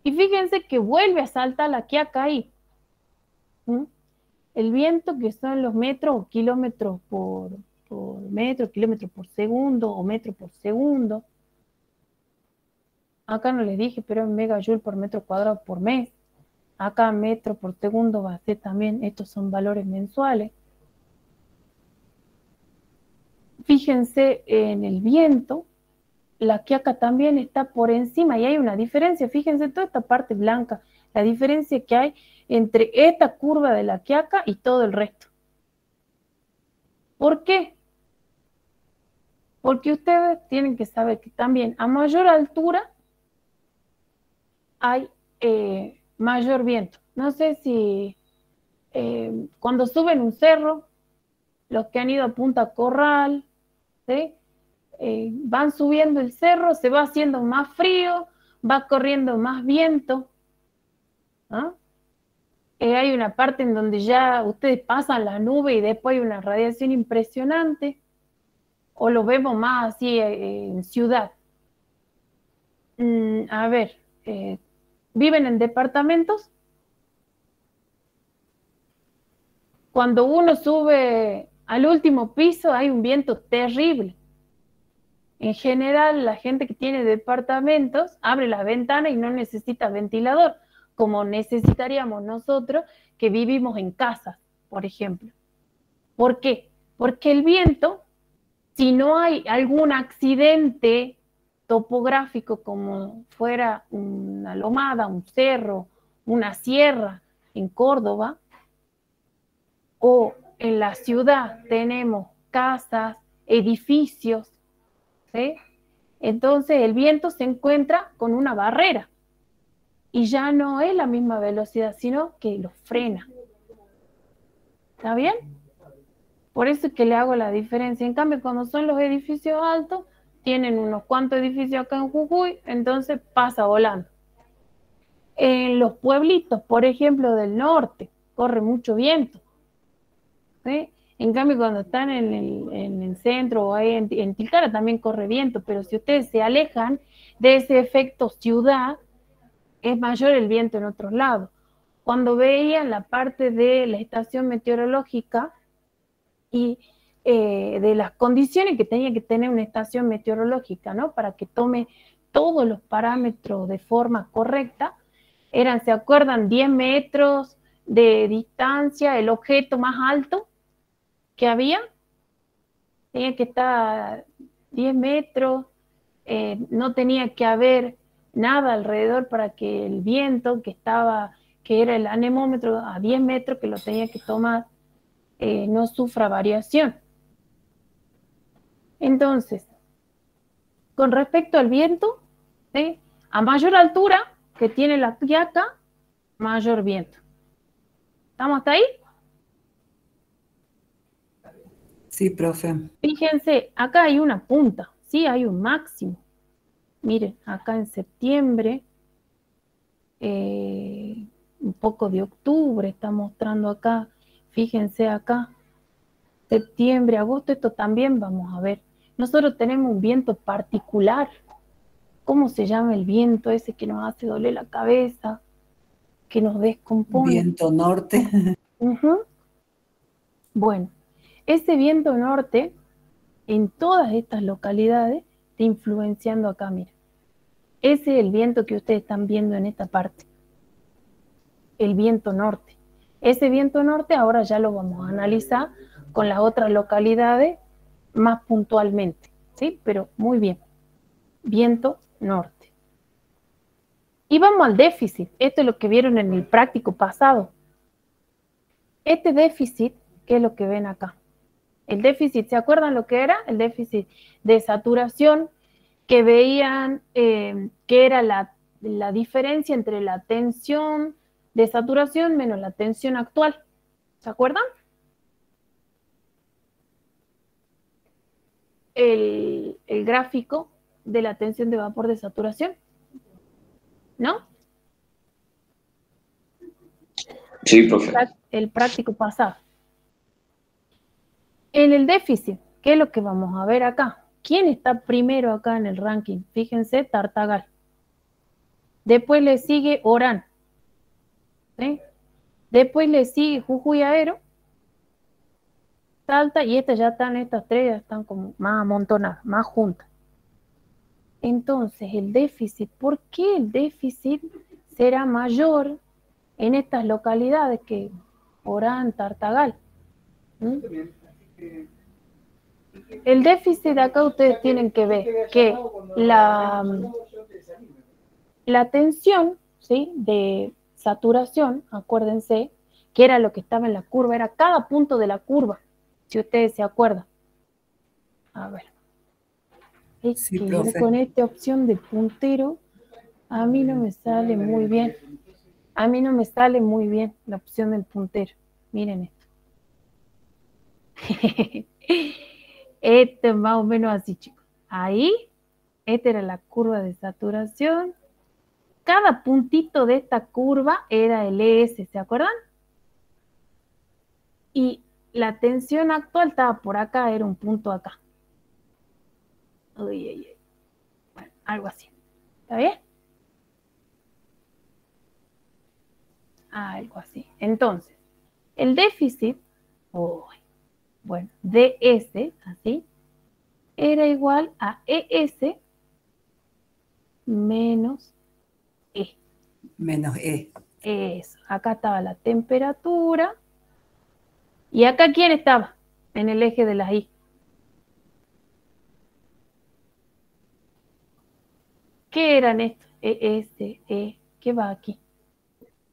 Y fíjense que vuelve a saltar la Quiaca ahí. ¿Mm? El viento que son los metros o kilómetros por metro, kilómetros por segundo o metro por segundo. Acá no les dije, pero es megajoule por metro cuadrado por mes. Acá metro por segundo va a ser también, estos son valores mensuales. Fíjense en el viento, la Quiaca también está por encima y hay una diferencia. Fíjense toda esta parte blanca, la diferencia que hay entre esta curva de la Quiaca y todo el resto. ¿Por qué? Porque ustedes tienen que saber que también a mayor altura hay mayor viento. No sé si cuando suben un cerro, los que han ido a Punta Corral, ¿sí? Van subiendo el cerro, se va haciendo más frío, va corriendo más viento. ¿No? Hay una parte en donde ya ustedes pasan la nube y después hay una radiación impresionante, o lo vemos más así en ciudad. A ver, ¿viven en departamentos? Cuando uno sube al último piso hay un viento terrible. En general, la gente que tiene departamentos abre la ventana y no necesita ventilador, como necesitaríamos nosotros que vivimos en casas, por ejemplo. ¿Por qué? Porque el viento, si no hay algún accidente topográfico como fuera una lomada, un cerro, una sierra en Córdoba, o en la ciudad tenemos casas, edificios, ¿sí? Entonces el viento se encuentra con una barrera y ya no es la misma velocidad, sino que lo frena. ¿Está bien? Por eso es que le hago la diferencia. En cambio, cuando son los edificios altos, tienen unos cuantos edificios acá en Jujuy, entonces pasa volando. En los pueblitos, por ejemplo, del norte, corre mucho viento, ¿sí? En cambio, cuando están en el centro o ahí en Tilcara también corre viento, pero si ustedes se alejan de ese efecto ciudad, es mayor el viento en otros lados. Cuando veían la parte de la estación meteorológica y de las condiciones que tenía que tener una estación meteorológica, ¿no? Para que tome todos los parámetros de forma correcta, ¿se acuerdan? 10 metros de distancia, el objeto más alto que había, tenía que estar 10 metros, no tenía que haber nada alrededor para que el viento que era el anemómetro a 10 metros que lo tenía que tomar, no sufra variación. Entonces, con respecto al viento, ¿sí? A mayor altura que tiene la Quiaca, mayor viento. ¿Estamos hasta ahí? Sí, profe. Fíjense, acá hay una punta, sí, hay un máximo. Miren, acá en septiembre, un poco de octubre está mostrando acá. Fíjense acá, septiembre, agosto, esto también vamos a ver. Nosotros tenemos un viento particular. ¿Cómo se llama el viento ese que nos hace doler la cabeza? Que nos descompone. Viento norte. Bueno, ese viento norte, en todas estas localidades, está influenciando acá, mira. Ese es el viento que ustedes están viendo en esta parte. El viento norte. Ese viento norte ahora ya lo vamos a analizar con las otras localidades más puntualmente, ¿sí? Pero muy bien. Viento norte. Y vamos al déficit. Esto es lo que vieron en el práctico pasado. Este déficit, ¿qué es lo que ven acá? El déficit, ¿se acuerdan lo que era? El déficit de saturación, que veían que era la diferencia entre la tensión de saturación menos la tensión actual. ¿Se acuerdan? El gráfico de la tensión de vapor de saturación, ¿no? Sí, profe. El práctico pasado. En el déficit, ¿qué es lo que vamos a ver acá? ¿Quién está primero acá en el ranking? Fíjense, Tartagal. Después le sigue Orán, ¿sí? Después le sigue Jujuy Aero, Salta, y estas tres ya están como más amontonadas, más juntas. Entonces, el déficit, ¿por qué el déficit será mayor en estas localidades que Orán, Tartagal. ¿Mm? El déficit de acá ustedes tienen que ver que la tensión, ¿sí?, de saturación, acuérdense, que era lo que estaba en la curva, era cada punto de la curva, si ustedes se acuerdan. A ver. Es Sí, que profe. yo con esta opción de puntero, a mí no me sale muy bien. A mí no me sale muy bien la opción del puntero. Miren esto. Esto es más o menos así, chicos. Ahí, esta era la curva de saturación. Cada puntito de esta curva era el ES, ¿se acuerdan? Y la tensión actual estaba por acá, era un punto acá. Uy, uy, uy. Bueno, algo así. ¿Está bien? Algo así. Entonces, el déficit, bueno, DS, así, era igual a ES menos E. Menos E. Eso. Acá estaba la temperatura. ¿Y acá quién estaba? En el eje de las I. ¿Qué eran estos? ES, E. ¿Qué va aquí?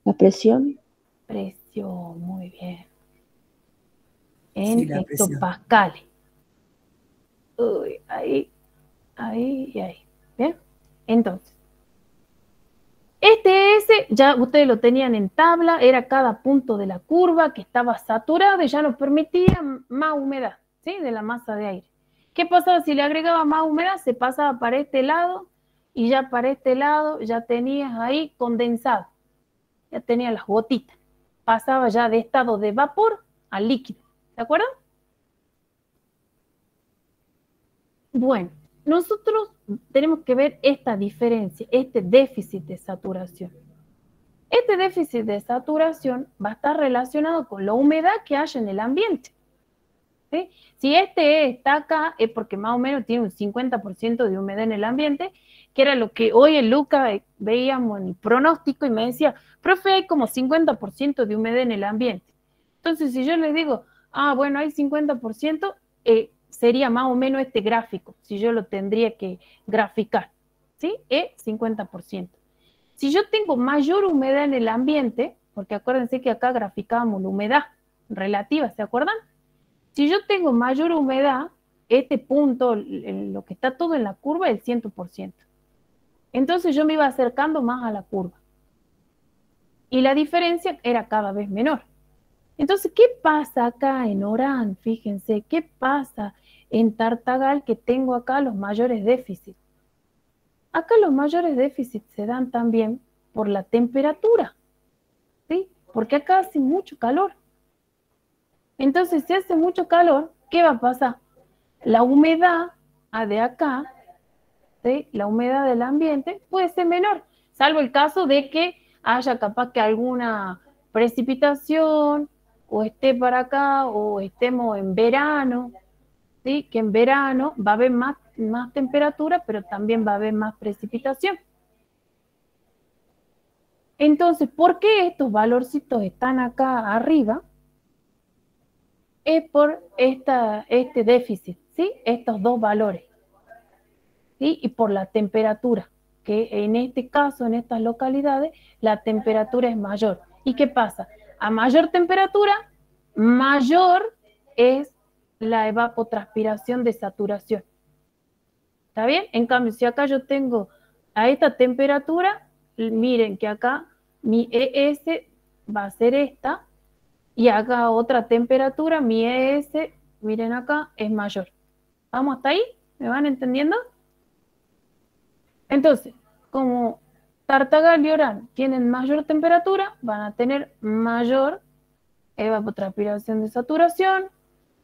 La presión. Presión, muy bien. Sí, En la presión. hectopascales. Uy, ahí y ahí. ¿Bien? Entonces, este S ya ustedes lo tenían en tabla, era cada punto de la curva que estaba saturado y ya nos permitía más humedad, ¿sí?, de la masa de aire. ¿Qué pasaba si le agregaba más humedad? Se pasaba para este lado y ya para este lado ya tenías ahí condensado, ya tenía las gotitas. Pasaba ya de estado de vapor a líquido, ¿de acuerdo? Bueno, nosotros tenemos que ver esta diferencia, este déficit de saturación. Este déficit de saturación va a estar relacionado con la humedad que haya en el ambiente. ¿Sí? Si este está acá, es porque más o menos tiene un 50% de humedad en el ambiente, que era lo que hoy en Luca veíamos en el pronóstico y me decía, profe, hay como 50% de humedad en el ambiente. Entonces, si yo les digo, bueno, hay 50%, sería más o menos este gráfico, si yo lo tendría que graficar, ¿sí? 50%. Si yo tengo mayor humedad en el ambiente, porque acuérdense que acá graficábamos la humedad relativa, ¿se acuerdan? Si yo tengo mayor humedad, este punto, lo que está todo en la curva, es el 100%. Entonces yo me iba acercando más a la curva. Y la diferencia era cada vez menor. Entonces, ¿qué pasa acá en Orán? Fíjense, ¿qué pasa en Tartagal que tengo acá los mayores déficits? Acá los mayores déficits se dan también por la temperatura, ¿sí? Porque acá hace mucho calor. Entonces, si hace mucho calor, ¿qué va a pasar? La humedad de acá, ¿sí?, la humedad del ambiente puede ser menor, salvo el caso de que haya capaz que alguna precipitación, o esté para acá, o estemos en verano, ¿sí?, que en verano va a haber más temperatura, pero también va a haber más precipitación. Entonces, ¿por qué estos valorcitos están acá arriba? Es por este déficit, ¿sí? Estos dos valores, ¿sí? Y por la temperatura, que en este caso, en estas localidades, la temperatura es mayor. ¿Y qué pasa? A mayor temperatura, mayor es la evapotranspiración de saturación. ¿Está bien? En cambio, si acá yo tengo a esta temperatura, miren que acá mi ES va a ser esta, y acá otra temperatura, mi ES, miren acá, es mayor. ¿Vamos hasta ahí? ¿Me van entendiendo? Entonces, como Tartagal y Orán tienen mayor temperatura, van a tener mayor evapotranspiración de saturación,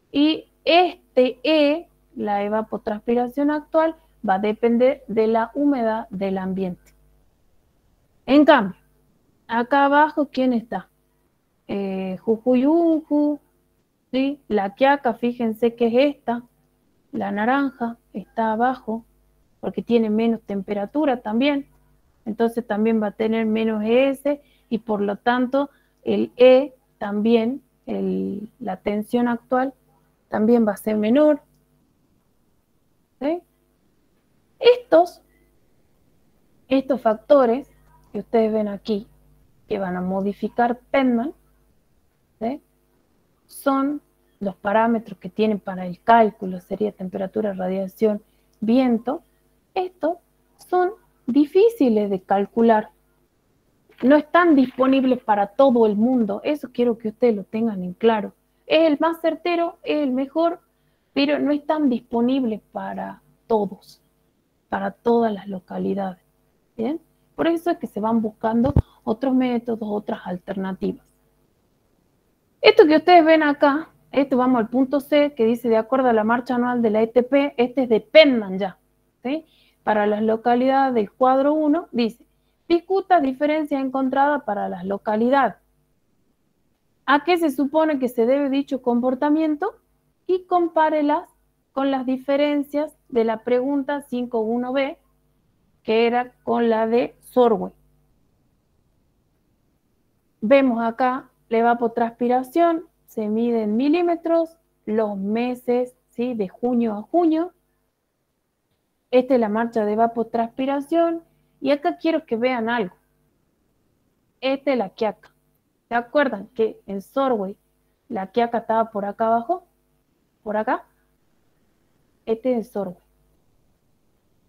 y este E, la evapotranspiración actual, va a depender de la humedad del ambiente. En cambio, acá abajo, ¿quién está? Jujuyunju, ¿sí? La Quiaca, fíjense que es esta, la naranja está abajo, porque tiene menos temperatura también, entonces también va a tener menos ES, y por lo tanto el E también, la tensión actual también va a ser menor. ¿Sí? Estos factores que ustedes ven aquí, que van a modificar Penman, ¿sí? Son los parámetros que tienen para el cálculo, sería temperatura, radiación, viento. Estos son difíciles de calcular. No están disponibles para todo el mundo. Eso quiero que ustedes lo tengan en claro. Es el más certero, es el mejor, pero no están disponibles para todos, para todas las localidades. ¿Bien? Por eso es que se van buscando otros métodos, otras alternativas. Esto que ustedes ven acá, esto vamos al punto C, que dice de acuerdo a la marcha anual de la ETP, este es de Penman ya, ¿sí? Para las localidades del cuadro 1, dice, discuta diferencias encontradas para las localidades. ¿A qué se supone que se debe dicho comportamiento? Y compárelas con las diferencias de la pregunta 5.1b, que era con la de Sorway. Vemos acá la evapotranspiración, se mide en milímetros, los meses, ¿sí? De junio a junio. Esta es la marcha de evapotranspiración. Y acá quiero que vean algo. Esta es la Quiaca. ¿Se acuerdan que en Sorway la Quiaca estaba por acá abajo? ¿Por acá? Este es Sorway.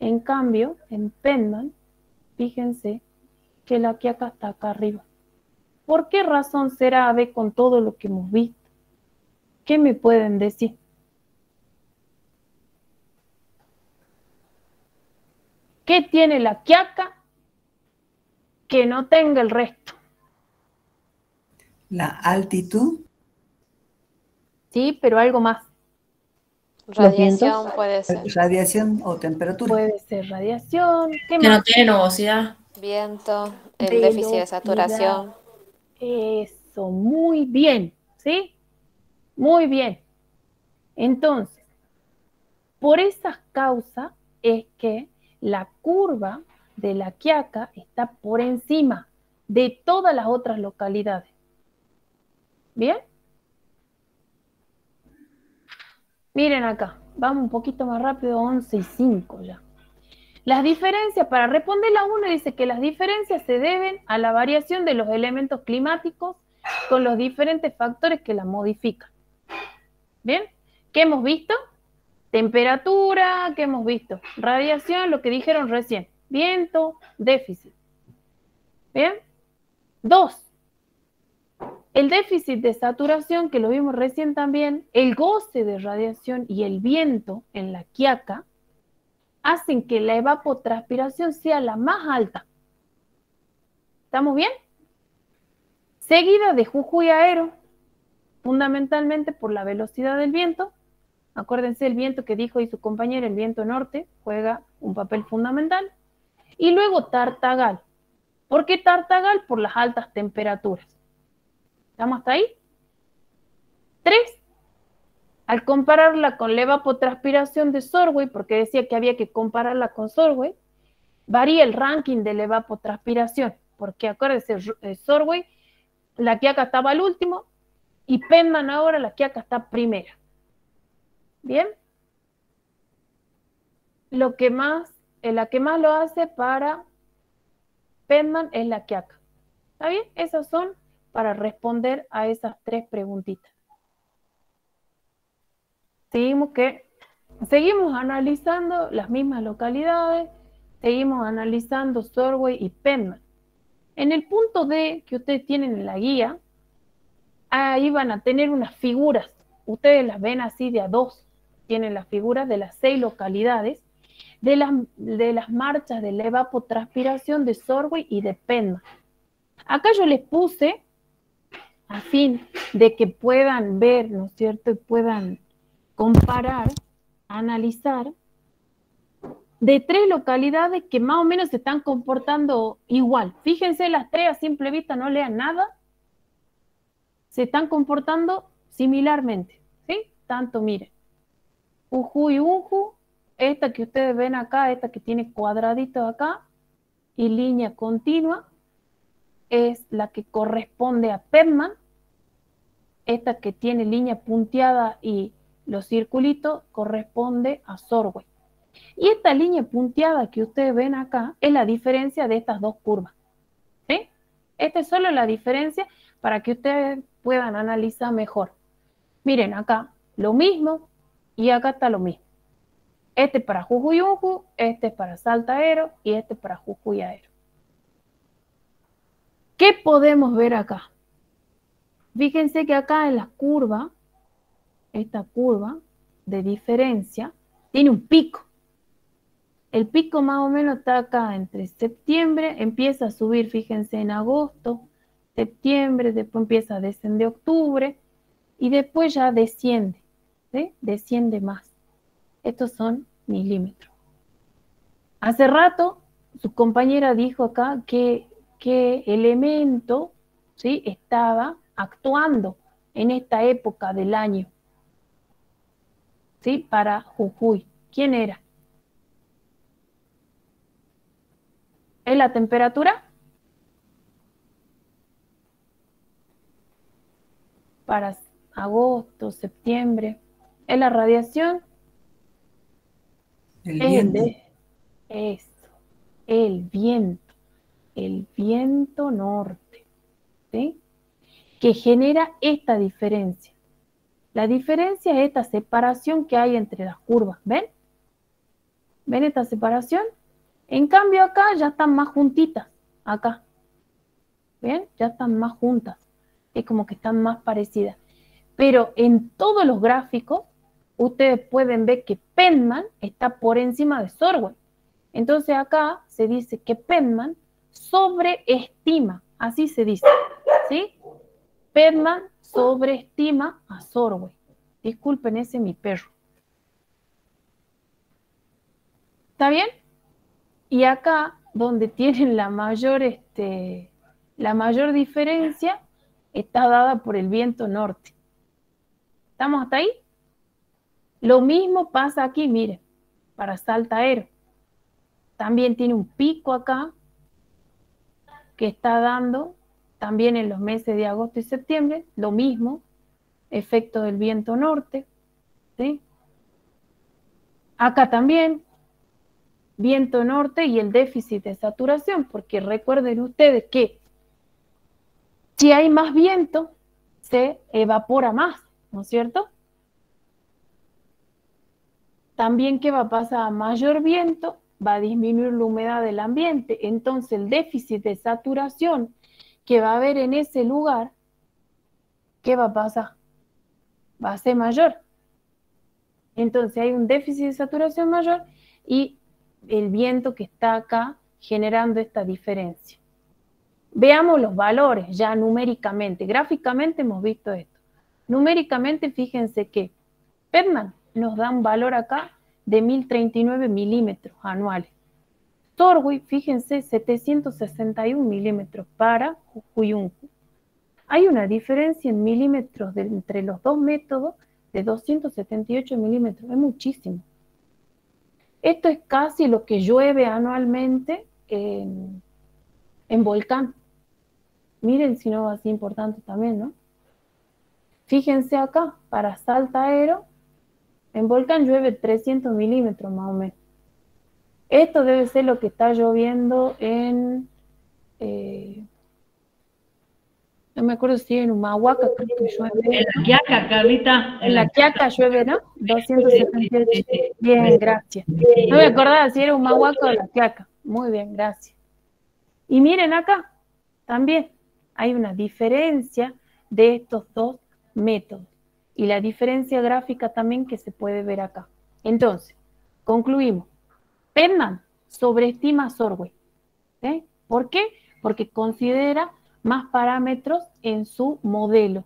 En cambio, en Penman, fíjense que la Quiaca está acá arriba. ¿Por qué razón será, AB, con todo lo que hemos visto? ¿Qué me pueden decir? ¿Qué tiene la Quiaca que no tenga el resto? La altitud. Sí, pero algo más. Radiación puede ser. Radiación o temperatura. Puede ser radiación. ¿Qué Que más? no tiene nubosidad. Viento, el déficit de saturación. Eso, muy bien, ¿sí? Muy bien. Entonces, por esas causas es que la curva de la Quiaca está por encima de todas las otras localidades. ¿Bien? Miren acá, vamos un poquito más rápido, 11:05 ya. Las diferencias, para responder la 1, dice que las diferencias se deben a la variación de los elementos climáticos con los diferentes factores que la modifican. ¿Bien? ¿Qué hemos visto? Temperatura, ¿qué hemos visto? Radiación, lo que dijeron recién. Viento, déficit. ¿Bien? 2. El déficit de saturación, que lo vimos recién también, el goce de radiación y el viento en la Quiaca hacen que la evapotranspiración sea la más alta. ¿Estamos bien? Seguida de Jujuy Aero, fundamentalmente por la velocidad del viento. Acuérdense, el viento que dijo ahí su compañera, el viento norte, juega un papel fundamental. Y luego Tartagal. ¿Por qué Tartagal? Por las altas temperaturas. ¿Estamos hasta ahí? 3. Al compararla con la evapotranspiración de Sorway, porque decía que había que compararla con Sorway, varía el ranking de la evapotranspiración, porque acuérdense, Sorway, la Quiaca estaba al último, y Penman ahora, la Quiaca está primera. ¿Bien? La que más lo hace para Penman es la Quiaca. ¿Está bien? Esas son para responder a esas 3 preguntitas. Seguimos analizando las mismas localidades, seguimos analizando Sorway y Penman. En el punto D que ustedes tienen en la guía, ahí van a tener unas figuras. Ustedes las ven así de a 2. Tienen las figuras de las 6 localidades, de las marchas de la evapotranspiración de Sorway y de Penman. Acá yo les puse, a fin de que puedan ver, ¿no es cierto? Y puedan comparar, analizar, de 3 localidades que más o menos se están comportando igual. Fíjense, las 3 a simple vista, no lean nada, se están comportando similarmente, ¿sí? Tanto, miren, Jujuy, Unju, esta que ustedes ven acá, esta que tiene cuadraditos acá, y línea continua, es la que corresponde a Pedman. Esta que tiene línea punteada y los circulitos corresponde a Sorway. Y esta línea punteada que ustedes ven acá es la diferencia de estas dos curvas. ¿Sí? Esta es solo la diferencia para que ustedes puedan analizar mejor. Miren acá, lo mismo y acá está lo mismo. Este es para Jujuyunju, este es para Salta Aero y este es para Jujuy Aero. ¿Qué podemos ver acá? Fíjense que acá en la curva, esta curva de diferencia, tiene un pico. El pico más o menos está acá entre septiembre, empieza a subir, fíjense, en agosto, septiembre, después empieza a descender octubre y después ya desciende, ¿sí? Desciende más. Estos son milímetros. Hace rato su compañera dijo acá que elemento, ¿sí?, estaba actuando en esta época del año, ¿sí?, para Jujuy. ¿Quién era? ¿Es la temperatura? Para agosto, septiembre. ¿Es la radiación? El viento. El viento norte, ¿sí?, que genera esta diferencia. La diferencia es esta separación que hay entre las curvas, ¿ven? ¿Ven esta separación? En cambio acá ya están más juntitas, acá. ¿Ven? Ya están más juntas. Es como que están más parecidas. Pero en todos los gráficos, ustedes pueden ver que Pedman está por encima de Sorway. Entonces acá se dice que Pedman sobreestima, así se dice, ¿sí? Pedman sobreestima a Sorway. Disculpen, ese es mi perro. ¿Está bien? Y acá, donde tienen la mayor diferencia, está dada por el viento norte. ¿Estamos hasta ahí? Lo mismo pasa aquí, miren, para Salta Aero. También tiene un pico acá, que está dando también en los meses de agosto y septiembre, lo mismo, efecto del viento norte, ¿sí? Acá también, viento norte y el déficit de saturación, porque recuerden ustedes que si hay más viento, se evapora más, ¿no es cierto? También, ¿qué va a pasar? A mayor viento, va a disminuir la humedad del ambiente, entonces el déficit de saturación que va a haber en ese lugar, ¿qué va a pasar? Va a ser mayor. Entonces hay un déficit de saturación mayor y el viento que está acá generando esta diferencia. Veamos los valores ya numéricamente. Gráficamente hemos visto esto. Numéricamente, fíjense que Pedman nos da un valor acá de 1039 milímetros anuales. Sorway, fíjense, 761 milímetros para Jujuyunju. Hay una diferencia en milímetros entre los dos métodos de 278 milímetros. Es muchísimo. Esto es casi lo que llueve anualmente en Volcán. Miren si no es importante también, ¿no? Fíjense acá, para Salta Aero, en Volcán llueve 300 milímetros más o menos. Esto debe ser lo que está lloviendo en... no me acuerdo si en Humahuaca, creo que llueve. En la Quiaca, Carlita. En la Quiaca llueve, ¿no? 278. Bien, gracias. No me acordaba si era Humahuaca o la Quiaca. Muy bien, gracias. Y miren acá, también hay una diferencia de estos dos métodos. Y la diferencia gráfica también que se puede ver acá. Entonces, concluimos. Pedman sobreestima a Sorway. ¿Sí? ¿Por qué? Porque considera más parámetros en su modelo.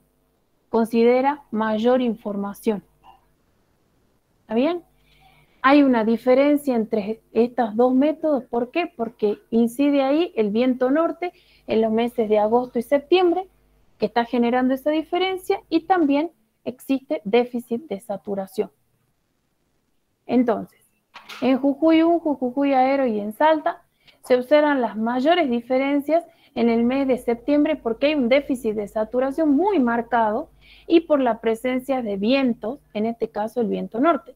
Considera mayor información. ¿Está bien? Hay una diferencia entre estos dos métodos. ¿Por qué? Porque incide ahí el viento norte en los meses de agosto y septiembre, que está generando esa diferencia, y también existe déficit de saturación. Entonces, en Jujuyunju, Jujuy Aero y en Salta, se observan las mayores diferencias en el mes de septiembre porque hay un déficit de saturación muy marcado y por la presencia de vientos, en este caso el viento norte.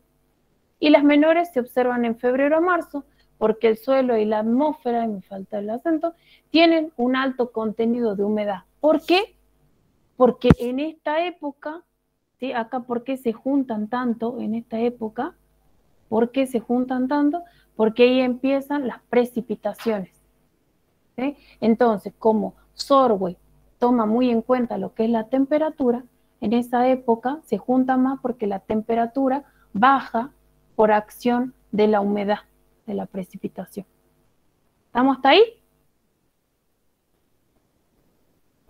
Y las menores se observan en febrero a marzo porque el suelo y la atmósfera, y me falta el acento, tienen un alto contenido de humedad. ¿Por qué? Porque en esta época, ¿sí? Acá, ¿por qué se juntan tanto en esta época? ¿Por qué se juntan tanto? Porque ahí empiezan las precipitaciones. ¿Sí? Entonces, como Sorway toma muy en cuenta lo que es la temperatura, en esa época se junta más porque la temperatura baja por acción de la humedad, de la precipitación. ¿Estamos hasta ahí?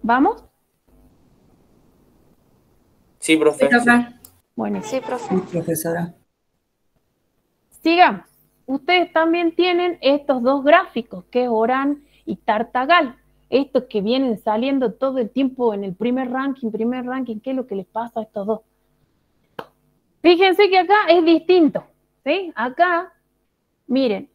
¿Vamos? Sí, profe. Bueno, Sí, profe. Sí, profesora. Sigamos. Ustedes también tienen estos dos gráficos, que es Orán y Tartagal. Estos que vienen saliendo todo el tiempo en el primer ranking, ¿qué es lo que les pasa a estos dos? Fíjense que acá es distinto, ¿sí? Acá, miren,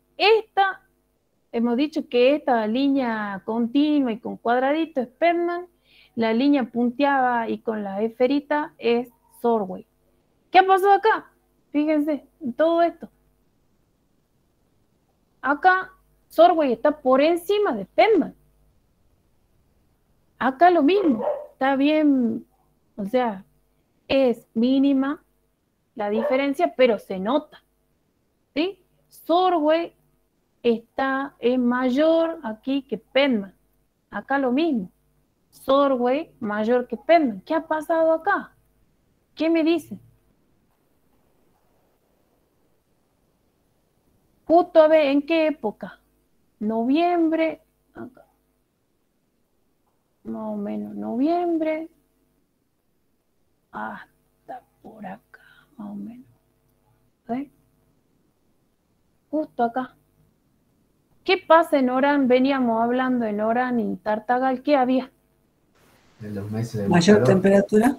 hemos dicho que esta línea continua y con cuadradito es Penman, la línea punteada y con la esferita es Sorway. ¿Qué ha pasado acá? Fíjense, en todo esto. Acá Sorway está por encima de Penman. Acá lo mismo, está bien, o sea, es mínima la diferencia, pero se nota, ¿sí? Sorway es mayor aquí que Penman. Acá lo mismo. Sorway mayor que Penman. ¿Qué ha pasado acá? ¿Qué me dicen? Justo a ver, ¿en qué época? Noviembre, acá. Más o menos noviembre, hasta por acá, más o menos. ¿Sí? Justo acá. ¿Qué pasa en Orán? Veníamos hablando en Orán y Tartagal, ¿qué había? En los meses de Mayor calor. temperatura.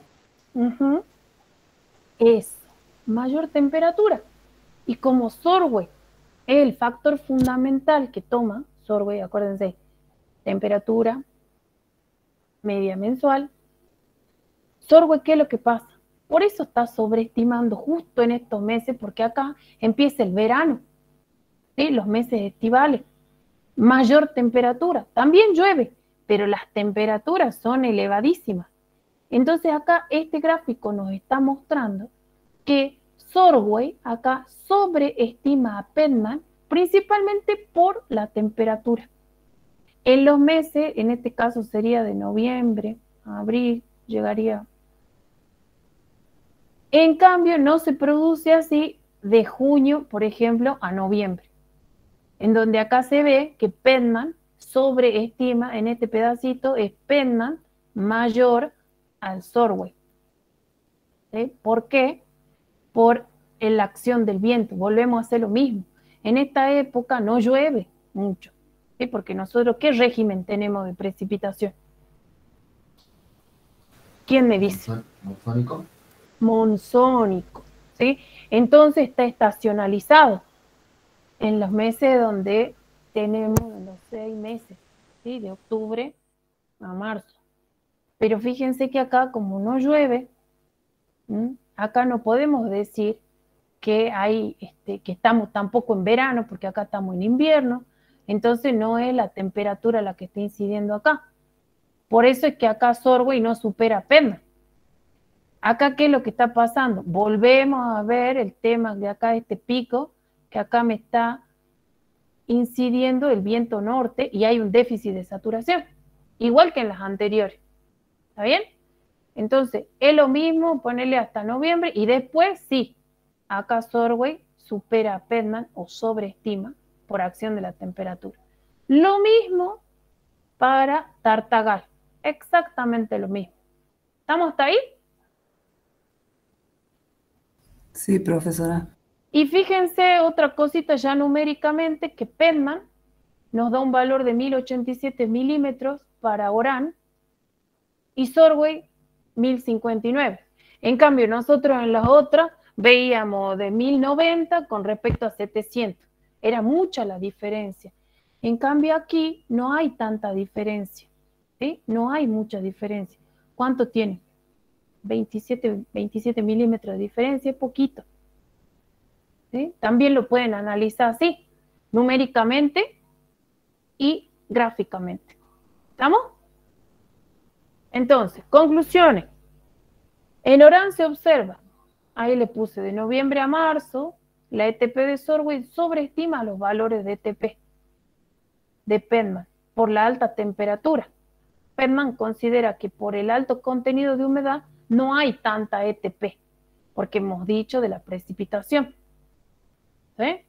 Es mayor temperatura. Y como Sorway es el factor fundamental que toma, Sorway, acuérdense, temperatura media mensual. Sorway, ¿qué es lo que pasa? Por eso está sobreestimando justo en estos meses, porque acá empieza el verano, ¿sí? Los meses estivales. Mayor temperatura. También llueve, pero las temperaturas son elevadísimas. Entonces acá este gráfico nos está mostrando que Sorway acá sobreestima a Penman principalmente por la temperatura. En los meses, en este caso sería de noviembre a abril, llegaría. En cambio, no se produce así de junio, por ejemplo, a noviembre, en donde acá se ve que Penman sobreestima, en este pedacito es Penman mayor al Sorway. ¿Sí? ¿Por qué? Por la acción del viento. Volvemos a hacer lo mismo. En esta época no llueve mucho, ¿sí? Porque nosotros, ¿qué régimen tenemos de precipitación? ¿Quién me dice? ¿Monzónico? Monzónico, ¿sí? Entonces está estacionalizado en los meses donde tenemos los 6 meses, ¿sí? De octubre a marzo. Pero fíjense que acá, como no llueve, acá no podemos decir que que estamos tampoco en verano, porque acá estamos en invierno, entonces no es la temperatura la que está incidiendo acá. Por eso es que acá Sorway no supera a Penman. Acá, ¿qué es lo que está pasando? Volvemos a ver el tema de acá, este pico, que acá me está incidiendo el viento norte y hay un déficit de saturación, igual que en las anteriores. ¿Está bien? Entonces, es lo mismo ponerle hasta noviembre y después sí, acá Sorway supera a Penman o sobreestima por acción de la temperatura. Lo mismo para Tartagal, exactamente lo mismo. ¿Estamos hasta ahí? Sí, profesora. Y fíjense otra cosita ya numéricamente, que Penman nos da un valor de 1087 milímetros para Orán y Sorway 1059. En cambio, nosotros en las otras veíamos de 1090 con respecto a 700. Era mucha la diferencia. En cambio aquí no hay tanta diferencia, ¿sí? No hay mucha diferencia. ¿Cuánto tiene? 27 milímetros de diferencia, es poquito. ¿Sí? También lo pueden analizar así, numéricamente y gráficamente. ¿Estamos? Entonces, conclusiones. En Orán se observa, ahí le puse de noviembre a marzo, la ETP de Sorway sobreestima los valores de ETP de Penman por la alta temperatura. Penman considera que por el alto contenido de humedad no hay tanta ETP, porque hemos dicho de la precipitación. ¿Sí?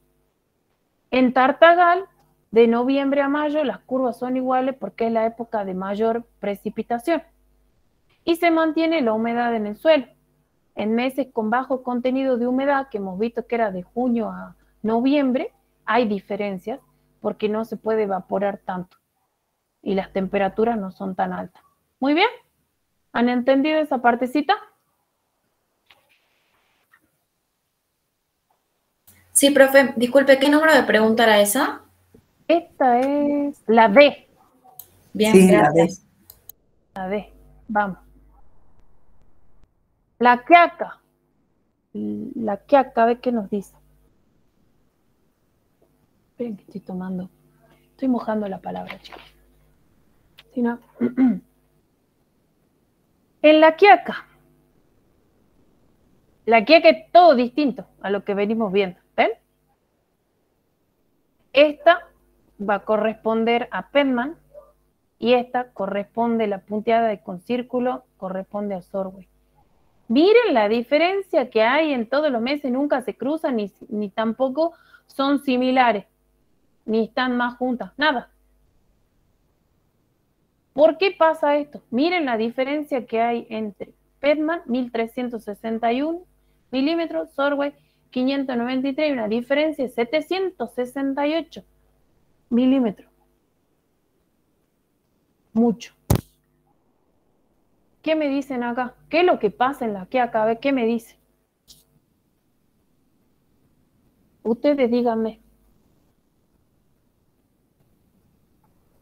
En Tartagal, de noviembre a mayo, las curvas son iguales porque es la época de mayor precipitación. Y se mantiene la humedad en el suelo. En meses con bajo contenido de humedad, que hemos visto que era de junio a noviembre, hay diferencias porque no se puede evaporar tanto y las temperaturas no son tan altas. Muy bien, ¿han entendido esa partecita? Sí, profe, disculpe, ¿qué número de pregunta era esa? Esta es la D. Bien, Sí, gracias. La D, vamos. La quiaca. La quiaca, a ver qué nos dice. Esperen que estoy mojando la palabra, chicos. Si no. En la quiaca es todo distinto a lo que venimos viendo, ¿ven? Esta va a corresponder a Penman y esta corresponde, la punteada con círculo, corresponde a Sorway. Miren la diferencia que hay en todos los meses, nunca se cruzan ni tampoco son similares, ni están más juntas, nada. ¿Por qué pasa esto? Miren la diferencia que hay entre Penman, 1361 milímetros, Sorway, 593, una diferencia de 768 milímetros. Mucho. ¿Qué me dicen acá? ¿Qué es lo que pasa en la que acá? A ver, ¿qué me dicen? Ustedes díganme.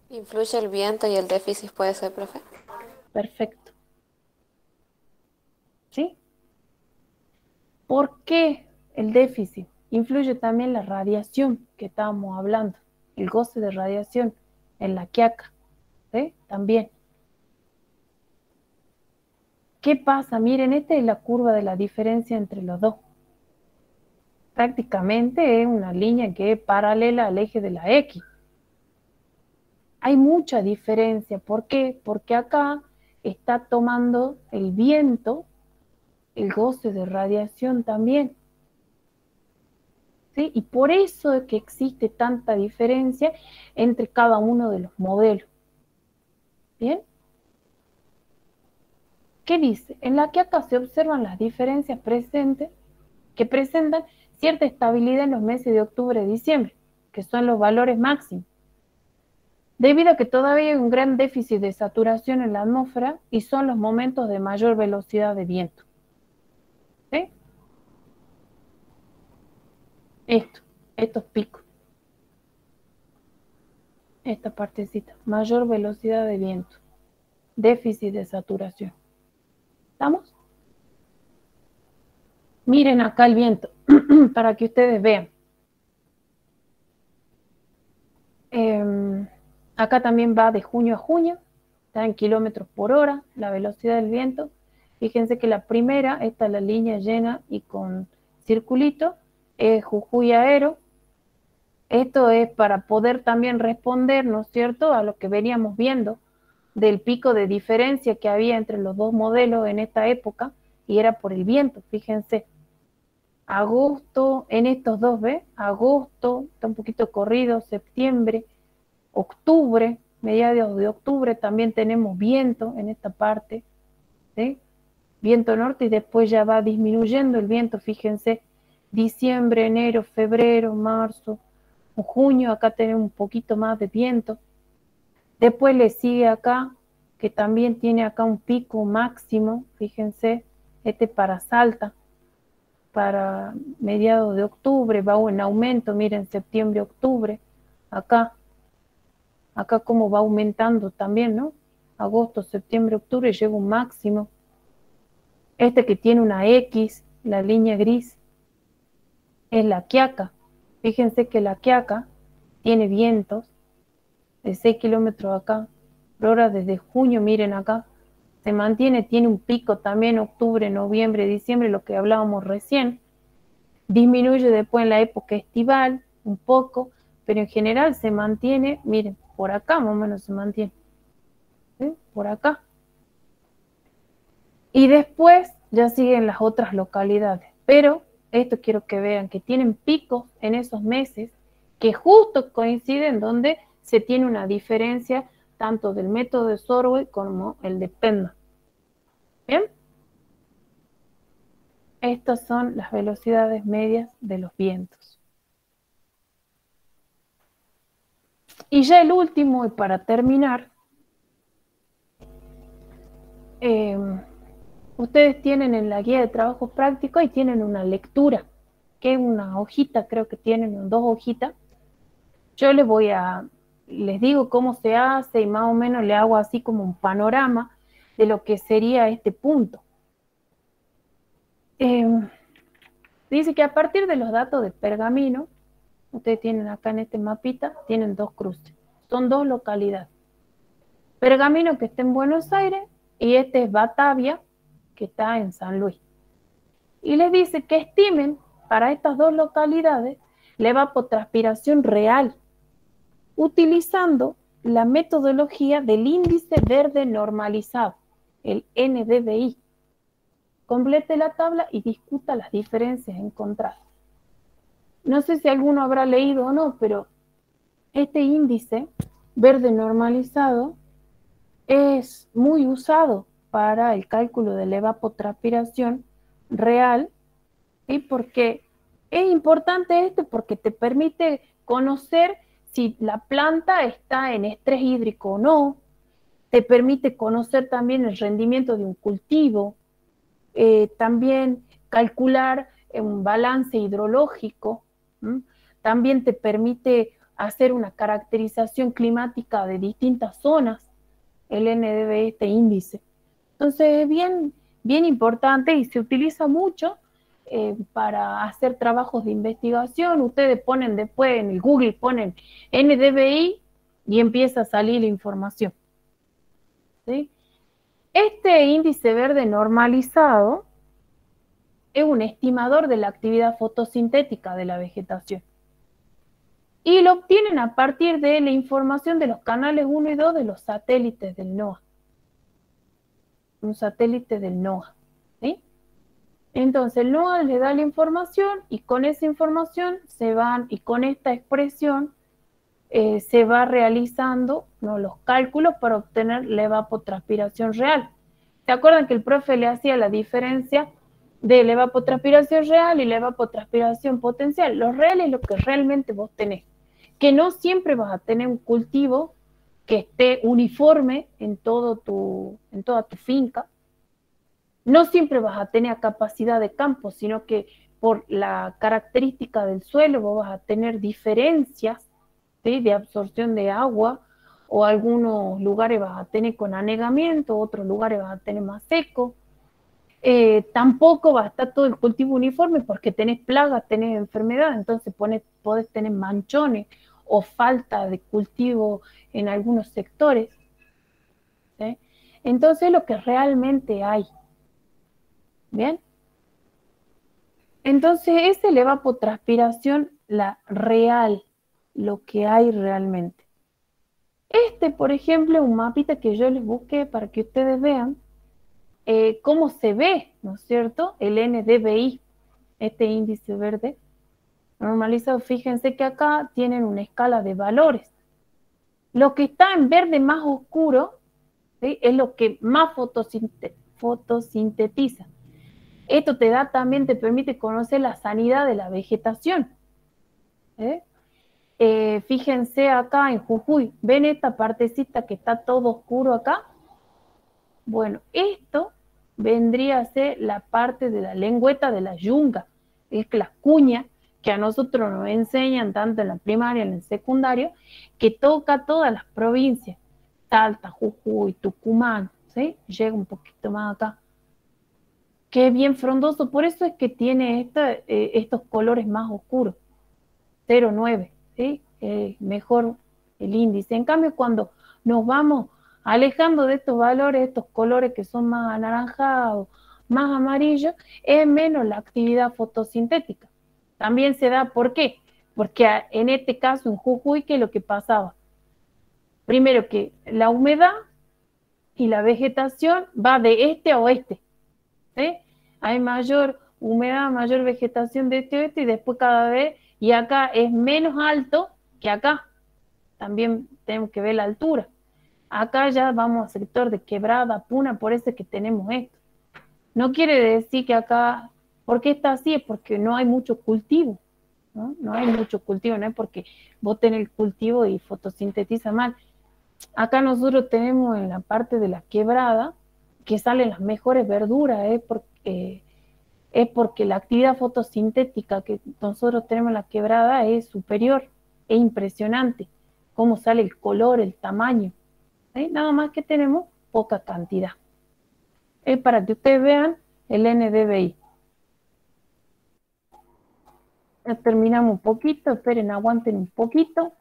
¿Influye el viento y el déficit puede ser, profe? Perfecto. ¿Sí? ¿Por qué el déficit? Influye también la radiación que estábamos hablando, el goce de radiación en la quiaca, ¿sí? También. ¿Qué pasa? Miren, esta es la curva de la diferencia entre los dos. Prácticamente es una línea que es paralela al eje de la X. Hay mucha diferencia. ¿Por qué? Porque acá está tomando el viento, el goce de radiación también. ¿Sí? Y por eso es que existe tanta diferencia entre cada uno de los modelos. ¿Bien? ¿Qué dice? En la que acá se observan las diferencias presentes que presentan cierta estabilidad en los meses de octubre y diciembre, que son los valores máximos, debido a que todavía hay un gran déficit de saturación en la atmósfera y son los momentos de mayor velocidad de viento. ¿Sí? Estos picos. Esta partecita, mayor velocidad de viento, déficit de saturación. ¿Estamos? Miren acá el viento, para que ustedes vean. Acá también va de junio a junio, está en kilómetros por hora, la velocidad del viento. Fíjense que la primera, esta es la línea llena y con circulito, es Jujuy Aero. Esto es para poder también responder, ¿no es cierto?, a lo que veníamos viendo del pico de diferencia que había entre los dos modelos en esta época, y era por el viento. Fíjense, agosto, en estos dos, ¿ves? Agosto, está un poquito corrido, septiembre, octubre, mediados de octubre también tenemos viento en esta parte, ¿sí? Viento norte, y después ya va disminuyendo el viento. Fíjense, diciembre, enero, febrero, marzo, junio, acá tenemos un poquito más de viento. Después le sigue acá, que también tiene acá un pico máximo, fíjense, este para Salta, para mediados de octubre, va en aumento, miren, septiembre, octubre, acá, Acá como va aumentando también, ¿no? Agosto, septiembre, octubre llega un máximo. Este que tiene una X, la línea gris, es la Quiaca. Fíjense que la Quiaca tiene vientos de 6 kilómetros acá, por hora desde junio, miren acá, se mantiene, tiene un pico también octubre, noviembre, diciembre, lo que hablábamos recién. Disminuye después en la época estival, un poco, pero en general se mantiene, miren, por acá más o menos se mantiene. ¿Sí? Por acá. Y después ya siguen las otras localidades. Pero esto quiero que vean, que tienen picos en esos meses que justo coinciden donde se tiene una diferencia tanto del método de Sorway como el de Penman. ¿Bien? Estas son las velocidades medias de los vientos. Y ya el último, y para terminar, ustedes tienen en la guía de trabajo práctico y tienen una lectura, que es una hojita, creo que tienen 2 hojitas. Yo les digo cómo se hace y más o menos le hago así como un panorama de lo que sería este punto. Dice que a partir de los datos de Pergamino, ustedes tienen acá en este mapita, tienen 2 cruces. Son 2 localidades. Pergamino, que está en Buenos Aires, y este es Batavia, que está en San Luis. Y les dice que estimen para estas 2 localidades la evapotranspiración real, utilizando la metodología del índice verde normalizado, el NDVI. Complete la tabla y discuta las diferencias encontradas. No sé si alguno habrá leído o no, pero este índice verde normalizado es muy usado para el cálculo de la evapotranspiración real, y porque es importante porque te permite conocer si la planta está en estrés hídrico o no, te permite conocer también el rendimiento de un cultivo, también calcular un balance hidrológico, también te permite hacer una caracterización climática de distintas zonas, el NDVI, este índice. Entonces es bien importante y se utiliza mucho para hacer trabajos de investigación. Ustedes ponen después en el Google, ponen NDVI y empieza a salir la información. ¿Sí? Este índice verde normalizado es un estimador de la actividad fotosintética de la vegetación. Y lo obtienen a partir de la información de los canales 1 y 2 de los satélites del NOAA. Un satélite del NOAA. ¿Sí? Entonces el NOAA le da la información y con esa información y con esta expresión se va realizando los cálculos para obtener la evapotranspiración real. ¿Se acuerdan que el profe le hacía la diferencia de la evapotranspiración real y la evapotranspiración potencial? Lo real es lo que realmente vos tenés. Que no siempre vas a tener un cultivo que esté uniforme en toda tu finca. No siempre vas a tener capacidad de campo, sino que por la característica del suelo vos vas a tener diferencias, ¿sí?, de absorción de agua, o algunos lugares vas a tener con anegamiento, otros lugares vas a tener más seco. Tampoco va a estar todo el cultivo uniforme porque tenés plagas, tenés enfermedades, entonces podés tener manchones o falta de cultivo en algunos sectores. ¿Sí? Entonces lo que realmente hay. ¿Bien? Entonces esa es la evapotranspiración, la real, lo que hay realmente. Por ejemplo, es un mapita que yo les busqué para que ustedes vean cómo se ve, ¿no es cierto?, el NDVI, este índice verde normalizado. Fíjense que acá tienen una escala de valores. Lo que está en verde más oscuro, ¿sí?, es lo que más fotosintetiza. Esto te permite conocer la sanidad de la vegetación. Fíjense acá en Jujuy, ¿ven esta partecita que está todo oscuro acá? Bueno, esto vendría a ser la parte de la lengüeta de la yunga, es la cuña que a nosotros nos enseñan tanto en la primaria, en el secundario, que toca todas las provincias, Salta, Jujuy, Tucumán, ¿sí? Llega un poquito más acá, que es bien frondoso, por eso es que tiene estos colores más oscuros, 0,9, ¿sí? Mejor el índice. En cambio, cuando nos vamos alejando de estos valores, estos colores que son más anaranjados, más amarillos, es menos la actividad fotosintética. También se da, ¿por qué? Porque en este caso en Jujuy, ¿qué es lo que pasaba? Primero que la humedad y la vegetación va de este a oeste, ¿sí? Hay mayor humedad, mayor vegetación de este a oeste y después cada vez, y acá es menos alto que acá. También tenemos que ver la altura. Acá ya vamos al sector de Quebrada, Puna, por eso es que tenemos esto. No quiere decir que acá, ¿por qué está así? Es porque no hay mucho cultivo, ¿no? No hay mucho cultivo, no es porque vos tenés el cultivo y fotosintetiza mal. Acá nosotros tenemos en la parte de la quebrada que salen las mejores verduras, es porque la actividad fotosintética que nosotros tenemos en la quebrada es superior, es impresionante cómo sale el color, el tamaño, ¿sí? Nada más que tenemos poca cantidad. Es para que ustedes vean el NDVI. Ya terminamos un poquito, esperen, aguanten un poquito.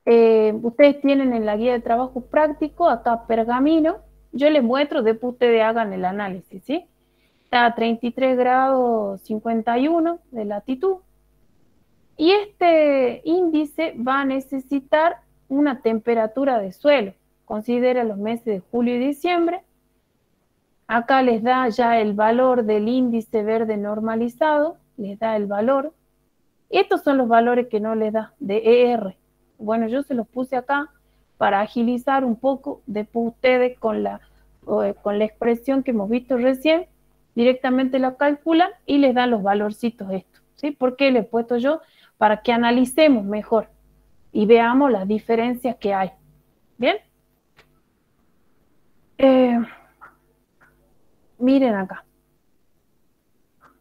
Ustedes tienen en la guía de trabajo práctico, acá pergamino, yo les muestro, después ustedes hagan el análisis, ¿sí? Está a 33 grados 51 de latitud. Y este índice va a necesitar una temperatura de suelo. Considera los meses de julio y diciembre. Acá les da ya el valor del índice verde normalizado, les da el valor. Estos son los valores que no les da, de ER. Bueno, yo se los puse acá para agilizar un poco, después ustedes con la expresión que hemos visto recién, directamente la calculan y les dan los valorcitos estos, ¿sí? ¿Por qué le he puesto yo? Para que analicemos mejor y veamos las diferencias que hay. ¿Bien? Miren acá.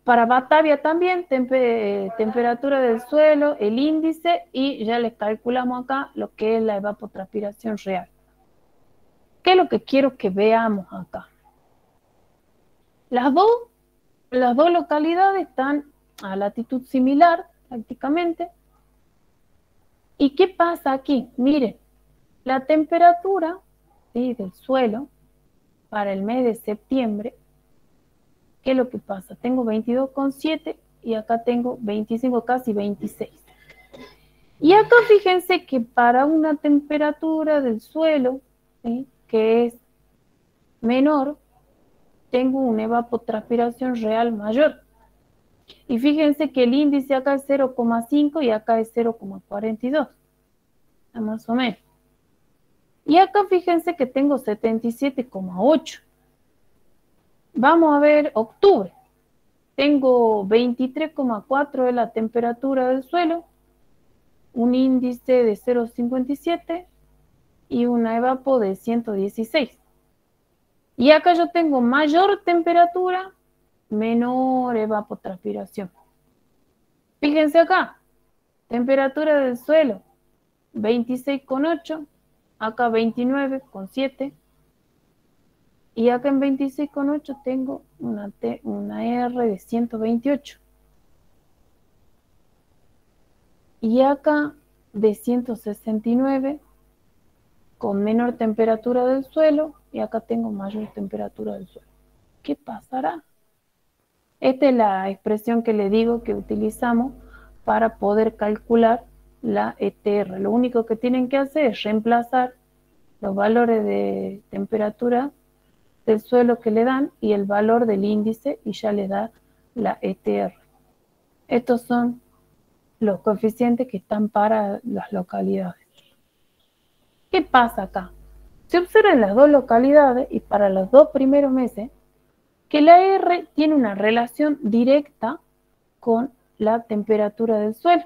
Para Batavia también, temperatura del suelo, el índice, y ya les calculamos acá lo que es la evapotranspiración real. ¿Qué es lo que quiero que veamos acá? Las dos localidades están a latitud similar, prácticamente. ¿Y qué pasa aquí? Miren, la temperatura, ¿sí?, del suelo para el mes de septiembre, ¿qué es lo que pasa? Tengo 22,7 y acá tengo 25, casi 26. Y acá fíjense que para una temperatura del suelo, ¿sí?, que es menor, tengo una evapotranspiración real mayor. Y fíjense que el índice acá es 0,5 y acá es 0,42. Más o menos. Y acá fíjense que tengo 77,8. Vamos a ver octubre. Tengo 23,4 de la temperatura del suelo, un índice de 0,57 y una evapo de 116. Y acá yo tengo mayor temperatura, menor evapotranspiración. Fíjense acá, temperatura del suelo, 26,8, acá 29,7. Y acá en 26,8 tengo una R de 128. Y acá de 169 con menor temperatura del suelo y acá tengo mayor temperatura del suelo. ¿Qué pasará? Esta es la expresión que le digo que utilizamos para poder calcular la ETR. Lo único que tienen que hacer es reemplazar los valores de temperatura del suelo que le dan y el valor del índice y ya le da la ETR. Estos son los coeficientes que están para las localidades. ¿Qué pasa acá? Se observan las dos localidades y para los dos primeros meses que la R tiene una relación directa con la temperatura del suelo.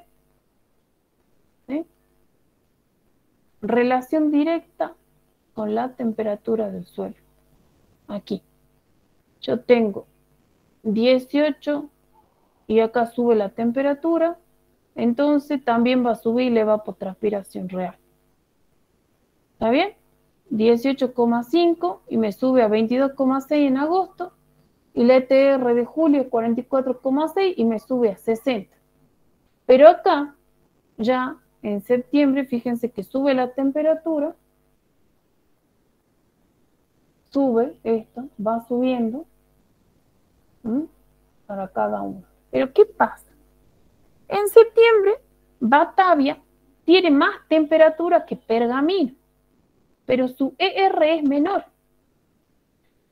¿Sí? Relación directa con la temperatura del suelo. Aquí. Yo tengo 18 y acá sube la temperatura entonces también va a subir la evapotranspiración real. ¿Está bien? 18,5 y me sube a 22,6 en agosto, y la ETR de julio es 44,6 y me sube a 60. Pero acá, ya en septiembre, fíjense que sube la temperatura, sube esto, va subiendo para cada uno. Pero ¿qué pasa? En septiembre, Batavia tiene más temperatura que Pergamino, pero su ER es menor.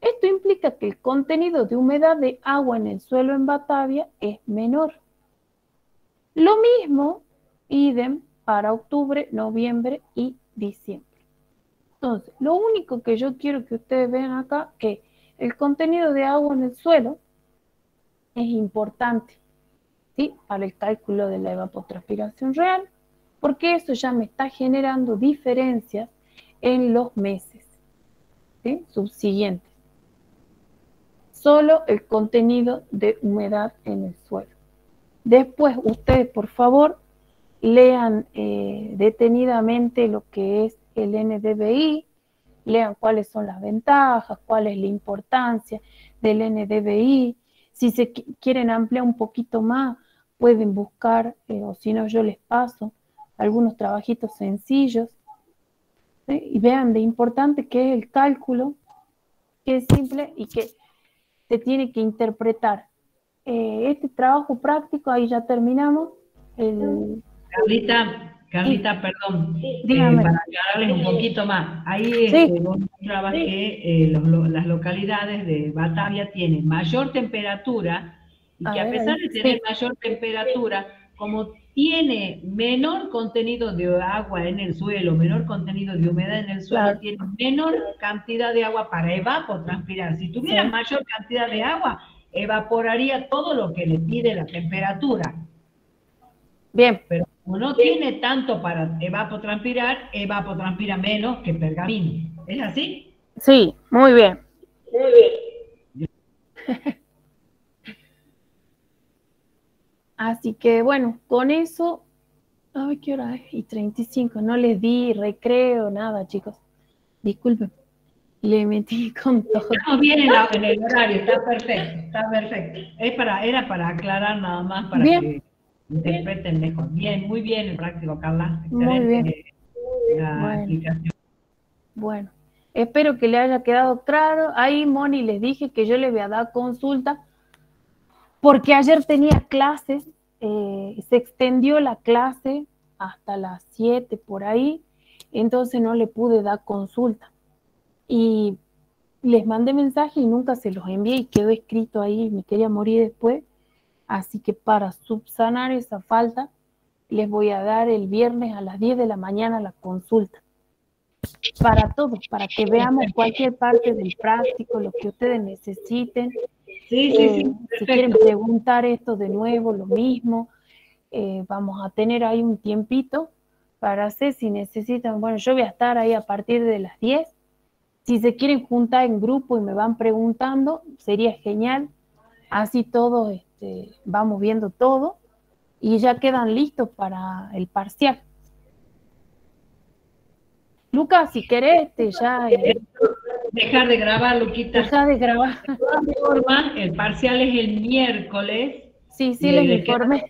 Esto implica que el contenido de humedad de agua en el suelo en Batavia es menor. Lo mismo, idem, para octubre, noviembre y diciembre. Entonces, lo único que yo quiero que ustedes vean acá, que el contenido de agua en el suelo es importante, ¿sí? Para el cálculo de la evapotranspiración real, porque eso ya me está generando diferencias en los meses, ¿sí? Subsiguientes. Solo el contenido de humedad en el suelo. Después, ustedes, por favor, lean detenidamente lo que es el NDVI, lean cuáles son las ventajas, cuál es la importancia del NDVI. Si se quieren ampliar un poquito más, pueden buscar, o si no, yo les paso algunos trabajitos sencillos, ¿sí? Y vean de importante que es el cálculo, que es simple y que se tiene que interpretar. Este trabajo práctico, ahí ya terminamos. Carlita, perdón, Dígame. para aclararles un poquito más. Ahí Sí. vos mostrabas que las localidades de Batavia tienen mayor temperatura y que a pesar de tener mayor temperatura, como tiene menor contenido de agua en el suelo, menor contenido de humedad en el suelo, tiene menor cantidad de agua para evapotranspirar. Si tuviera mayor cantidad de agua, evaporaría todo lo que le pide la temperatura. Bien. Pero como no tiene tanto para evapotranspira menos que Pergamino. ¿Es así? Sí, muy bien. Así que bueno, con eso, ay, ¿qué hora es? Y 35, no les di recreo, nada, chicos. Disculpen, le metí con todo. Estamos bien en el horario, está perfecto. Era para aclarar nada más, para que interpreten mejor. Bien, muy bien el práctico, Carla. Muy bien. La explicación. Bueno, espero que le haya quedado claro. Ahí, Moni, les dije que yo le voy a dar consulta, porque ayer tenía clases, se extendió la clase hasta las 7 por ahí, entonces no le pude dar consulta. Y les mandé mensaje y nunca se los envié y quedó escrito ahí, me quería morir después. Así que para subsanar esa falta, les voy a dar el viernes a las 10 de la mañana la consulta. Para todos, para que veamos cualquier parte del práctico, lo que ustedes necesiten. Si quieren preguntar esto de nuevo, lo mismo. Vamos a tener ahí un tiempito para hacer, si necesitan. Bueno, yo voy a estar ahí a partir de las 10. Si se quieren juntar en grupo y me van preguntando, sería genial. Así todos vamos viendo todo y ya quedan listos para el parcial. Lucas, si querés, ya... Dejar de grabar, Luquita. Dejar de grabar. De todas formas, el parcial es el miércoles. Sí, les informé.